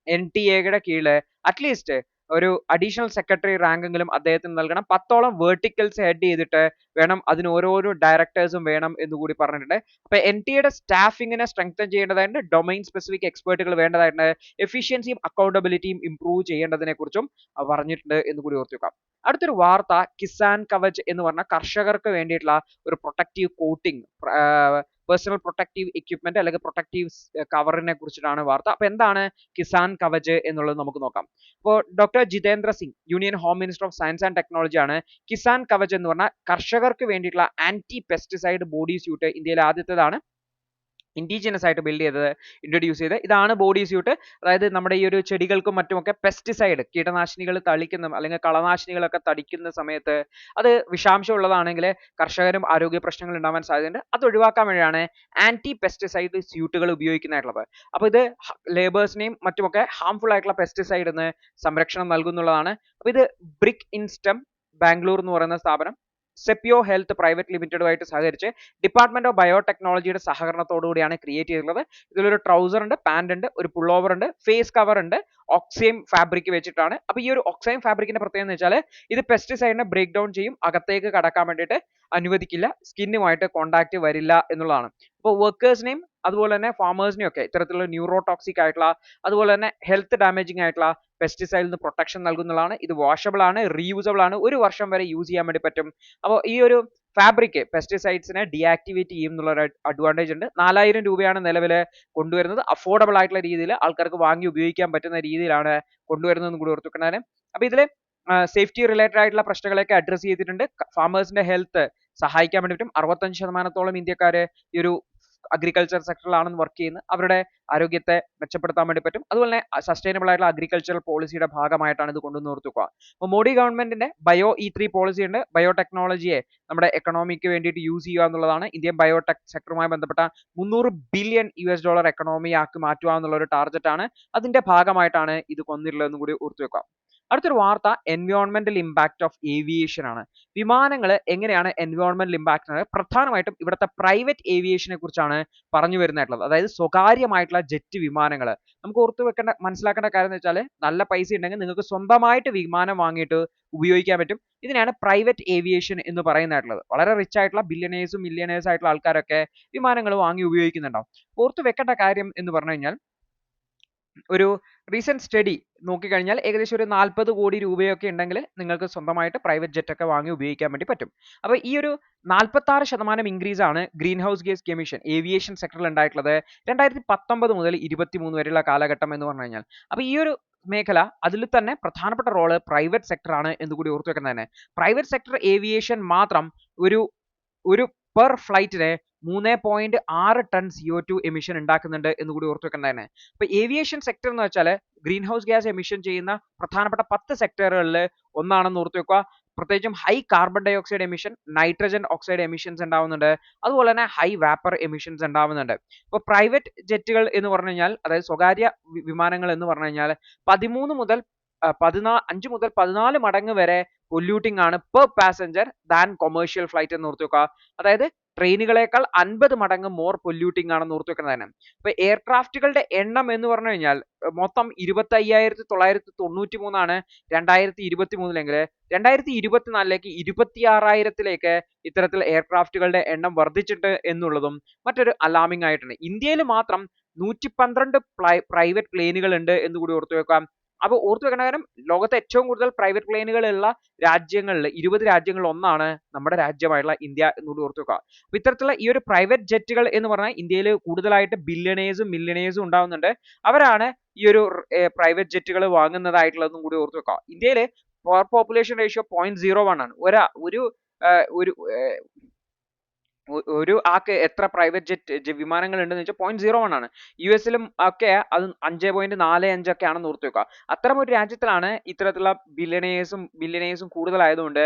NTA കീഴിൽ അറ്റ്ലീസ്റ്റ് ഒരു അഡീഷണൽ സെക്രട്ടറി റാങ്കെങ്കിലും അദ്ദേഹത്തിന് നൽകണം. 10ഓളം വേർട്ടിക്കൽസ് ഹെഡ് ചെയ്തിട്ട് വേണം, അതിന് ഓരോരോ ഡയറക്ടേഴ്സും വേണം എന്നുകൂടി പറഞ്ഞിട്ടുണ്ട്. അപ്പൊ NTA സ്റ്റാഫിങ്ങിനെ സ്ട്രെങ്തൻ ചെയ്യേണ്ടതായിട്ടുണ്ട്, ഡൊമൈൻ സ്പെസിഫിക് എക്സ്പേർട്ടുകൾ വേണ്ടതായിട്ടുണ്ട്, എഫിഷ്യൻസിയും അക്കൗണ്ടബിലിറ്റിയും ഇംപ്രൂവ് ചെയ്യേണ്ടതിനെ കുറിച്ചും പറഞ്ഞിട്ടുണ്ട് എന്നുകൂടി ഓർത്തു വെക്കാം. അടുത്തൊരു വാർത്ത, കിസാൻ കവച് എന്ന് പറഞ്ഞ കർഷകർക്ക് വേണ്ടിയിട്ടുള്ള ഒരു protective coating, personal protective equipment അല്ലെങ്കിൽ പ്രൊട്ടക്റ്റീവ് കവറിനെ കുറിച്ചിട്ടാണ് വാർത്ത. അപ്പൊ എന്താണ് കിസാൻ കവച് എന്നുള്ളത് നമുക്ക് നോക്കാം. അപ്പോൾ doctor Jitendra Singh, union home minister of science and technology ആണ് കിസാൻ കവച് എന്ന് പറഞ്ഞാൽ കർഷകർക്ക് വേണ്ടിയിട്ടുള്ള ആന്റി പെസ്റ്റിസൈഡ് ബോഡി സ്യൂട്ട്. ഇന്ത്യയിലെ ആദ്യത്തേതാണ്, ഇൻഡിജിനസ് ആയിട്ട് ബിൽഡ് ചെയ്തത്, ഇൻട്രൊഡ്യൂസ് ചെയ്ത്. ഇതാണ് ബോഡി സ്യൂട്ട്. അതായത് നമ്മുടെ ഈ ഒരു ചെടികൾക്കും മറ്റുമൊക്കെ പെസ്റ്റിസൈഡ്, കീടനാശിനികൾ തളിക്കുന്ന അല്ലെങ്കിൽ കളനാശിനികളൊക്കെ തളിക്കുന്ന സമയത്ത് അത് വിഷാംശം ഉള്ളതാണെങ്കിൽ കർഷകരും ആരോഗ്യ പ്രശ്നങ്ങൾ ഉണ്ടാവാൻ സാധ്യതയുണ്ട്. അത് ഒഴിവാക്കാൻ വേണ്ടിയാണ് ആന്റി പെസ്റ്റിസൈഡ് സ്യൂട്ടുകൾ ഉപയോഗിക്കുന്നതായിട്ടുള്ളത്. അപ്പോൾ ഇത് ലേബേഴ്സിനെയും മറ്റുമൊക്കെ ഹാംഫുൾ ആയിട്ടുള്ള പെസ്റ്റിസൈഡിന് സംരക്ഷണം നൽകുന്നുള്ളതാണ്. അപ്പോൾ ഇത് ബ്രിക് ഇൻസ്റ്റം ബാംഗ്ലൂർ എന്ന് പറയുന്ന സ്ഥാപനം സെപ്പിയോ ഹെൽത്ത് പ്രൈവറ്റ് ലിമിറ്റഡുമായിട്ട് സഹകരിച്ച് ഡിപ്പാർട്ട്മെന്റ് ഓഫ് ബയോടെക്നോളജിയുടെ സഹകരണത്തോടുകൂടിയാണ് ക്രിയേറ്റ് ചെയ്തിട്ടുള്ളത്. ഇതിലൊരു ട്രൗസർ ഉണ്ട്, പാന്റ് ഉണ്ട്, ഒരു പുൾ ഓവർ ഉണ്ട്, ഫേസ് കവർ ഉണ്ട്, ഓക്സൈം ഫാബ്രിക് വെച്ചിട്ടാണ്. അപ്പൊ ഈ ഒരു ഓക്സൈം ഫാബ്രിക്കിന്റെ പ്രത്യേകത എന്ന് വെച്ചാൽ ഇത് പെസ്റ്റിസൈഡിനെ ബ്രേക്ക് ഡൗൺ ചെയ്യും, അകത്തേക്ക് കടക്കാൻ വേണ്ടിയിട്ട് അനുവദിക്കില്ല, സ്കിന്നുമായിട്ട് കോണ്ടാക്ട് വരില്ല എന്നുള്ളതാണ്. അപ്പോൾ വർക്കേഴ്സിനെയും അതുപോലെ തന്നെ ഫാമേഴ്സിനെയും ഒക്കെ ഇത്തരത്തിലുള്ള ന്യൂറോടോക്സിക് ആയിട്ടുള്ള അതുപോലെ തന്നെ ഹെൽത്ത് ഡാമേജിങ് ആയിട്ടുള്ള പെസ്റ്റിസൈഡിൽ നിന്ന് പ്രൊട്ടക്ഷൻ നൽകുന്നതാണ്. ഇത് വാഷബിൾ ആണ്, റീയൂസബിൾ ആണ്, 1 വർഷം വരെ യൂസ് ചെയ്യാൻ വേണ്ടി പറ്റും. അപ്പോൾ ഈ ഒരു ഫാബ്രിക് പെസ്റ്റിസൈഡ്സിനെ ഡീആക്ടിവേറ്റ് ചെയ്യും എന്നുള്ള ഒരു അഡ്വാൻറ്റേജ് ഉണ്ട്. 4000 രൂപയാണ് നിലവിൽ കൊണ്ടുവരുന്നത്. അഫോർഡബിൾ ആയിട്ടുള്ള രീതിയിൽ ആൾക്കാർക്ക് വാങ്ങി ഉപയോഗിക്കാൻ പറ്റുന്ന രീതിയിലാണ് കൊണ്ടുവരുന്നതെന്ന് കൂടി ഓർത്തു വെക്കണം. അപ്പോൾ ഇതിൽ സേഫ്റ്റി റിലേറ്റഡ് ആയിട്ടുള്ള പ്രശ്നങ്ങളൊക്കെ അഡ്രസ് ചെയ്തിട്ടുണ്ട്. ഫാമേഴ്സിന്റെ ഹെൽത്ത് സഹായിക്കാൻ വേണ്ടി പറ്റും. 65% ഇന്ത്യക്കാര് ഈ ഒരു അഗ്രികൾച്ചർ സെക്ടറിലാണെന്ന് വർക്ക് ചെയ്യുന്നത്. അവരുടെ ആരോഗ്യത്തെ മെച്ചപ്പെടുത്താൻ വേണ്ടി പറ്റും. അതുപോലെ തന്നെ സസ്റ്റൈനബിൾ ആയിട്ടുള്ള അഗ്രികൾച്ചറൽ പോളിസിയുടെ ഭാഗമായിട്ടാണ് ഇത് കൊണ്ടുവന്ന് ഓർത്തുക. അപ്പോൾ മോഡി ഗവൺമെന്റിന്റെ ബയോ E3 പോളിസി ഉണ്ട്. ബയോടെക്നോളജിയെ നമ്മുടെ എക്കണോമിക്ക് വേണ്ടിയിട്ട് യൂസ് ചെയ്യുക എന്നുള്ളതാണ്. ഇന്ത്യൻ ബയോടെക് സെക്ടറുമായി ബന്ധപ്പെട്ട $300 ബില്യൺ എക്കണോമി ആക്കി മാറ്റുക എന്നുള്ള ഒരു ടാർഗറ്റ് ആണ്. അതിന്റെ ഭാഗമായിട്ടാണ് ഇത് കൊന്നിട്ടുള്ളതെന്ന് കൂടി ഓർത്തു വെക്കുക. അടുത്തൊരു വാർത്ത, എൻവയോൺമെന്റൽ ഇമ്പാക്ട് ഓഫ് ഏവിയേഷൻ ആണ്. വിമാനങ്ങൾ എങ്ങനെയാണ് എൻവയോൺമെന്റൽ ഇമ്പാക്ട്, പ്രധാനമായിട്ടും ഇവിടുത്തെ പ്രൈവറ്റ് ഏവിയേഷനെ കുറിച്ചാണ് പറഞ്ഞു വരുന്നതായിട്ടുള്ളത്. അതായത് സ്വകാര്യമായിട്ടുള്ള ജെറ്റ് വിമാനങ്ങൾ. നമുക്ക് ഓർത്തു വെക്കേണ്ട മനസ്സിലാക്കേണ്ട കാര്യം എന്ന് വെച്ചാൽ നല്ല പൈസ ഉണ്ടെങ്കിൽ നിങ്ങൾക്ക് സ്വന്തമായിട്ട് വിമാനം വാങ്ങിയിട്ട് ഉപയോഗിക്കാൻ പറ്റും. ഇതിനാണ് പ്രൈവറ്റ് ഏവിയേഷൻ എന്ന് പറയുന്നതായിട്ടുള്ളത്. വളരെ റിച്ച് ആയിട്ടുള്ള ബില്യണേഴ്സും മില്യണേഴ്സ് ആയിട്ടുള്ള ആൾക്കാരൊക്കെ വിമാനങ്ങൾ വാങ്ങി ഉപയോഗിക്കുന്നുണ്ടാവും. ഓർത്തു വെക്കേണ്ട കാര്യം എന്ന് പറഞ്ഞു കഴിഞ്ഞാൽ ഒരു റീസെന്റ് സ്റ്റഡി നോക്കിക്കഴിഞ്ഞാൽ ഏകദേശം ഒരു 40 കോടി രൂപയൊക്കെ ഉണ്ടെങ്കിൽ നിങ്ങൾക്ക് സ്വന്തമായിട്ട് പ്രൈവറ്റ് ജെറ്റ് ഒക്കെ വാങ്ങി ഉപയോഗിക്കാൻ വേണ്ടി പറ്റും. അപ്പോൾ ഈ ഒരു 46% ഇൻക്രീസ് ആണ് green house gas emission aviation സെക്ടറിൽ ഉണ്ടായിട്ടുള്ളത് 2019 മുതൽ 23 വരെയുള്ള കാലഘട്ടം എന്ന് പറഞ്ഞു കഴിഞ്ഞാൽ. അപ്പോൾ ഈ ഒരു മേഖല അതിൽ തന്നെ പ്രധാനപ്പെട്ട റോള് പ്രൈവറ്റ് സെക്ടർ ആണ് എന്ന് കൂടി ഓർത്തു വെക്കുന്നത് തന്നെ. പ്രൈവറ്റ് സെക്ടർ ഏവിയേഷൻ മാത്രം ഒരു ഒരു പെർ ഫ്ലൈറ്റിന് 3.6 ടൺ CO2 എമിഷൻ ഉണ്ടാക്കുന്നുണ്ട് എന്ന് കൂടി ഓർത്തു വെക്കേണ്ടതാണ്. അപ്പൊ ഏവിയേഷൻ സെക്ടർ എന്ന് വെച്ചാൽ ഗ്രീൻ ഹൗസ് ഗ്യാസ് എമിഷൻ ചെയ്യുന്ന പ്രധാനപ്പെട്ട 10 സെക്ടറുകളിൽ ഒന്നാണെന്ന് ഓർത്തു വെക്കുക. പ്രത്യേകിച്ചും high carbon dioxide emission, nitrogen oxide emissions ഉണ്ടാവുന്നുണ്ട്, അതുപോലെ തന്നെ ഹൈ വാപ്പർ എമിഷൻസ് ഉണ്ടാവുന്നുണ്ട്. ഇപ്പോൾ പ്രൈവറ്റ് ജെറ്റുകൾ എന്ന് പറഞ്ഞു കഴിഞ്ഞാൽ, അതായത് സ്വകാര്യ വിമാനങ്ങൾ എന്ന് പറഞ്ഞു കഴിഞ്ഞാൽ 5 മുതൽ 14 മടങ്ങ് വരെ പൊല്യൂട്ടിംഗ് ആണ് per passenger than commercial flight എന്ന് ഓർത്തു വെക്കുക. അതായത് ട്രെയിനുകളേക്കാൾ 50 മടങ്ങ് മോർ പൊല്യൂട്ടിംഗ് ആണെന്ന് ഓർത്തു വെക്കുന്നതാണ്. ഇപ്പൊ എയർക്രാഫ്റ്റുകളുടെ എണ്ണം എന്ന് പറഞ്ഞു കഴിഞ്ഞാൽ മൊത്തം 25,993 ആണ് 2023-ലെങ്കിൽ 2024-ലേക്ക് 26,000-ലേക്ക് ഇത്തരത്തിൽ എയർക്രാഫ്റ്റുകളുടെ എണ്ണം വർദ്ധിച്ചിട്ട് എന്നുള്ളതും മറ്റൊരു അലാമിംഗ് ആയിട്ടുണ്ട്. ഇന്ത്യയിൽ മാത്രം 112 പ്രൈവറ്റ് പ്ലെയിനുകൾ ഉണ്ട് എന്ന് കൂടി ഓർത്തു വെക്കാം. അപ്പോൾ ഓർത്തു വെക്കേണ്ട കാര്യം, ലോകത്തെ ഏറ്റവും കൂടുതൽ പ്രൈവറ്റ് പ്ലെയിനുകളുള്ള രാജ്യങ്ങളിൽ 20 രാജ്യങ്ങളിൽ ഒന്നാണ് നമ്മുടെ രാജ്യമായിട്ടുള്ള ഇന്ത്യ എന്നുകൂടി ഓർത്തു വെക്കുക. അപ്പോൾ ഇത്തരത്തിലുള്ള ഈ ഒരു പ്രൈവറ്റ് ജെറ്റുകൾ എന്ന് പറഞ്ഞാൽ ഇന്ത്യയിൽ കൂടുതലായിട്ട് ബില്യണേഴ്സും മില്യണേഴ്സും ഉണ്ടാവുന്നുണ്ട്. അവരാണ് ഈ ഒരു പ്രൈവറ്റ് ജെറ്റുകൾ വാങ്ങുന്നതായിട്ടുള്ളതും കൂടി ഓർത്തു വെക്കുക. ഇന്ത്യയിൽ പവർ പോപ്പുലേഷൻ റേഷ്യോ 0.01 ആണ്. ഒരു ഒരു ആൾക്ക് എത്ര പ്രൈവറ്റ് ജെറ്റ് വിമാനങ്ങൾ ഉണ്ടെന്ന് വെച്ചാൽ 0.01 ആണ്. US-ലും ഒക്കെ അത് 5.45 ഒക്കെ ആണെന്ന് ഓർത്തു വെക്കുക. അത്തരം ഒരു രാജ്യത്തിലാണ് ഇത്തരത്തിലുള്ള ബില്യണേഴ്സും കൂടുതലായതുകൊണ്ട്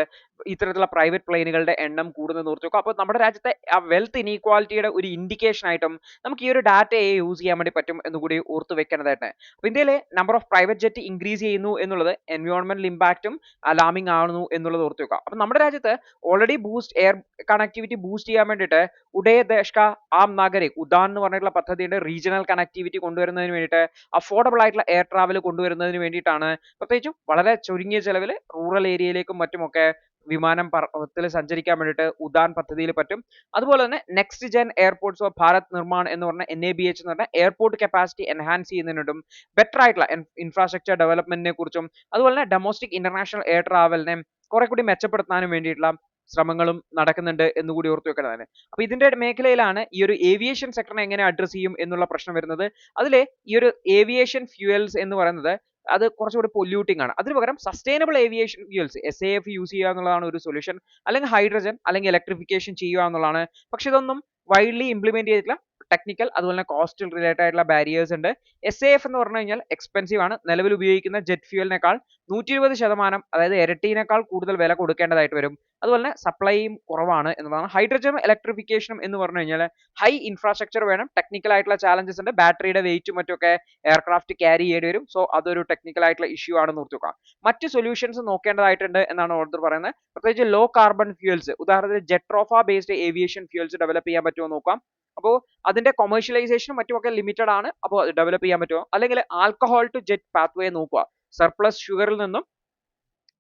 ഇത്തരത്തിലുള്ള പ്രൈവറ്റ് പ്ലെയിനുകളുടെ എണ്ണം കൂടുന്നത് ഓർത്തു വെക്കുക. അപ്പോൾ നമ്മുടെ രാജ്യത്തെ ആ വെൽത്ത് ഇനീക്വാലിറ്റിയുടെ ഒരു ഇൻഡിക്കേഷൻ ആയിട്ടും നമുക്ക് ഈ ഒരു ഡാറ്റയെ യൂസ് ചെയ്യാൻ വേണ്ടി പറ്റും എന്നുകൂടി ഓർത്തു വെക്കേണ്ടതായിട്ട്. അപ്പോൾ ഇന്ത്യയിലെ number of private jet increase ചെയ്യുന്നു എന്നുള്ളത് എൻവയോൺമെന്റൽ ഇമ്പാക്റ്റും അലാമിംഗ് ആവുന്നു എന്നുള്ളത് ഓർത്തു വെക്കുക. അപ്പോൾ നമ്മുടെ രാജ്യത്ത് ഓൾറെഡി എയർ കണക്ടിവിറ്റി ബൂസ്റ്റ് ചെയ്യാൻ വേണ്ടിയിട്ട് ഉഡേ ദേശ് കാ ആം നാഗരിക് ഉഡാൻ എന്ന് പറഞ്ഞിട്ടുള്ള പദ്ധതിയുണ്ട്. റീജിയണൽ കണക്ടിവിറ്റി കൊണ്ടുവരുന്നതിന് വേണ്ടിയിട്ട്, അഫോർഡബിൾ ആയിട്ടുള്ള എയർ ട്രാവൽ കൊണ്ടുവരുന്നതിന് വേണ്ടിയിട്ടാണ്. പ്രത്യേകിച്ചും വളരെ ചുരുങ്ങിയ ചെലവിൽ റൂറൽ ഏരിയയിലേക്കും മറ്റുമൊക്കെ വിമാനത്തിൽ സഞ്ചരിക്കാൻ വേണ്ടിയിട്ട് ഉഡാൻ പദ്ധതിയിൽ പറ്റും. അതുപോലെ തന്നെ next gen airports of Bharat Nirman എന്ന് പറഞ്ഞ NABH എന്ന് പറഞ്ഞ എയർപോർട്ട് കപ്പാസിറ്റി എൻഹാൻസ് ചെയ്യുന്നതിനും ബെറ്റർ ആയിട്ടുള്ള ഇൻഫ്രാസ്ട്രക്ചർ ഡെവലപ്മെന്റിനെ കുറിച്ചും അതുപോലെ തന്നെ ഡൊമസ്റ്റിക് ഇന്റർനാഷണൽ എയർ ട്രാവലിനെ കുറെ കൂടി മെച്ചപ്പെടുത്താനും വേണ്ടിയിട്ടുള്ള ശ്രമങ്ങളും നടക്കുന്നുണ്ട് എന്ന് കൂടി ഓർത്തു വെക്കേണ്ടതാണ്. അപ്പൊ ഇതിന്റെ മേഖലയിലാണ് ഈ ഒരു ഏവിയേഷൻ സെക്ടറിനെ എങ്ങനെ അഡ്രസ് ചെയ്യും എന്നുള്ള പ്രശ്നം വരുന്നത്. അതിലെ ഈ ഒരു ഏവിയേഷൻ ഫ്യൂവൽസ് എന്ന് പറയുന്നത് അത് കുറച്ചുകൂടി പൊല്യൂട്ടിംഗ് ആണ്. അതിന് പകരം sustainable aviation fuels SAF use ചെയ്യുക എന്നുള്ളതാണ് ഒരു സൊല്യൂഷൻ. അല്ലെങ്കിൽ ഹൈഡ്രജൻ അല്ലെങ്കിൽ ഇലക്ട്രിഫിക്കേഷൻ ചെയ്യുക എന്നുള്ളതാണ്. പക്ഷെ ഇതൊന്നും വൈഡ്ലി ഇംപ്ലിമെന്റ് ചെയ്തിട്ടില്ല. ടെക്നിക്കൽ അതുപോലെ തന്നെ കോസ്റ്റ് റിലേറ്റഡ് ആയിട്ടുള്ള ബാരിയേഴ്സ് ഉണ്ട്. SAF എന്ന് പറഞ്ഞു കഴിഞ്ഞാൽ എക്സ്പെൻസീവ് ആണ്. നിലവിൽ ഉപയോഗിക്കുന്ന ജെറ്റ് ഫ്യൂവലിനേക്കാൾ 120%, അതായത് ഇരട്ടിനേക്കാൾ കൂടുതൽ വില കൊടുക്കേണ്ടതായിട്ട് വരും. അതുപോലെ തന്നെ സപ്ലൈയും കുറവാണ് എന്നതാണ്. ഹൈഡ്രജനും ഇലക്ട്രിഫിക്കേഷനും എന്ന് പറഞ്ഞു കഴിഞ്ഞാൽ ഹൈ ഇൻഫ്രാസ്ട്രക്ചർ വേണം. ടെക്നിക്കൽ ആയിട്ടുള്ള ചാലഞ്ചസ് ഉണ്ട്. ബാറ്ററിയുടെ വെയിറ്റും മറ്റൊക്കെ എയർക്രാഫ്റ്റ് ക്യാരി ചെയ്യേണ്ടി വരും. സോ അതൊരു ടെക്നിക്കൽ ആയിട്ടുള്ള ഇഷ്യൂ ആണെന്ന് ഓർത്തു വെക്കുക. മറ്റ് സൊല്യൂഷൻസ് നോക്കേണ്ടതായിട്ടുണ്ട് എന്നാണ് ഓർഡർ പറയുന്നത്. പ്രത്യേകിച്ച് ലോ കാർബൺ ഫ്യൂവൽസ്, ഉദാഹരണത്തിന് ജെട്രോഫ ബേസ്ഡ് ഏവിയേഷൻ ഫ്യൂവൽസ് ഡെവലപ്പ് ചെയ്യാൻ പറ്റുമോ നോക്കാം. അപ്പോൾ അതിന്റെ കൊമേഴ്ഷ്യലൈസേഷനും മറ്റുമൊക്കെ ലിമിറ്റഡ് ആണ്. അപ്പോൾ ഡെവലപ്പ് ചെയ്യാൻ പറ്റുമോ, അല്ലെങ്കിൽ ആൽക്കഹോൾ ടു ജെറ്റ് പാത്വേ നോക്കുക. സർപ്ലസ് ഷുഗറിൽ നിന്നും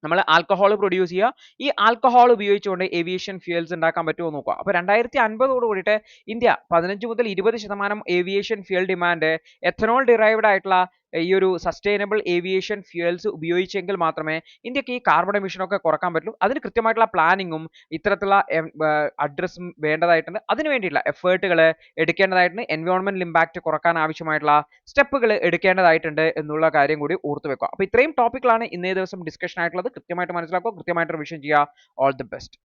നമ്മൾ ആൽക്കഹോൾ പ്രൊഡ്യൂസ് ചെയ്യുക. ഈ ആൽക്കഹോൾ ഉപയോഗിച്ചുകൊണ്ട് ഏവിയേഷൻ ഫ്യൂവൽസ് ഉണ്ടാക്കാൻ പറ്റുമോ നോക്കുക. അപ്പോൾ 2050 കൂടിയിട്ട് ഇന്ത്യ 15 മുതൽ 20% aviation fuel demand ethanol derived ആയിട്ടുള്ള ഈ ഒരു സസ്റ്റൈനബിൾ ഏവിയേഷൻ ഫ്യൂവൽസ് ഉപയോഗിച്ചെങ്കിൽ മാത്രമേ ഇന്ത്യക്ക് ഈ കാർബൺ എമിഷൻ ഒക്കെ കുറക്കാൻ പറ്റൂ. അതിന് കൃത്യമായിട്ടുള്ള പ്ലാനിങ്ങും ഇത്തരത്തിലുള്ള അഡ്രസ്സും വേണ്ടതായിട്ടുണ്ട്. അതിന് വേണ്ടിയിട്ടുള്ള എഫേർട്ടുകൾ എടുക്കേണ്ടതായിട്ടുണ്ട്. എൻവയോൺമെന്റൽ ഇമ്പാക്ട് കുറക്കാൻ ആവശ്യമായിട്ടുള്ള സ്റ്റെപ്പുകൾ എടുക്കേണ്ടതായിട്ടുണ്ട് എന്നുള്ള കാര്യം കൂടി ഓർത്തു വെക്കുക. അപ്പോൾ ഇത്രയും ടോപ്പിക്കുകളാണ് ഇന്നേ ദിവസം ഡിസ്കഷൻ ആയിട്ടുള്ളത്. കൃത്യമായിട്ട് മനസ്സിലാക്കുക, കൃത്യമായിട്ട് റിവിഷൻ ചെയ്യുക. All the best.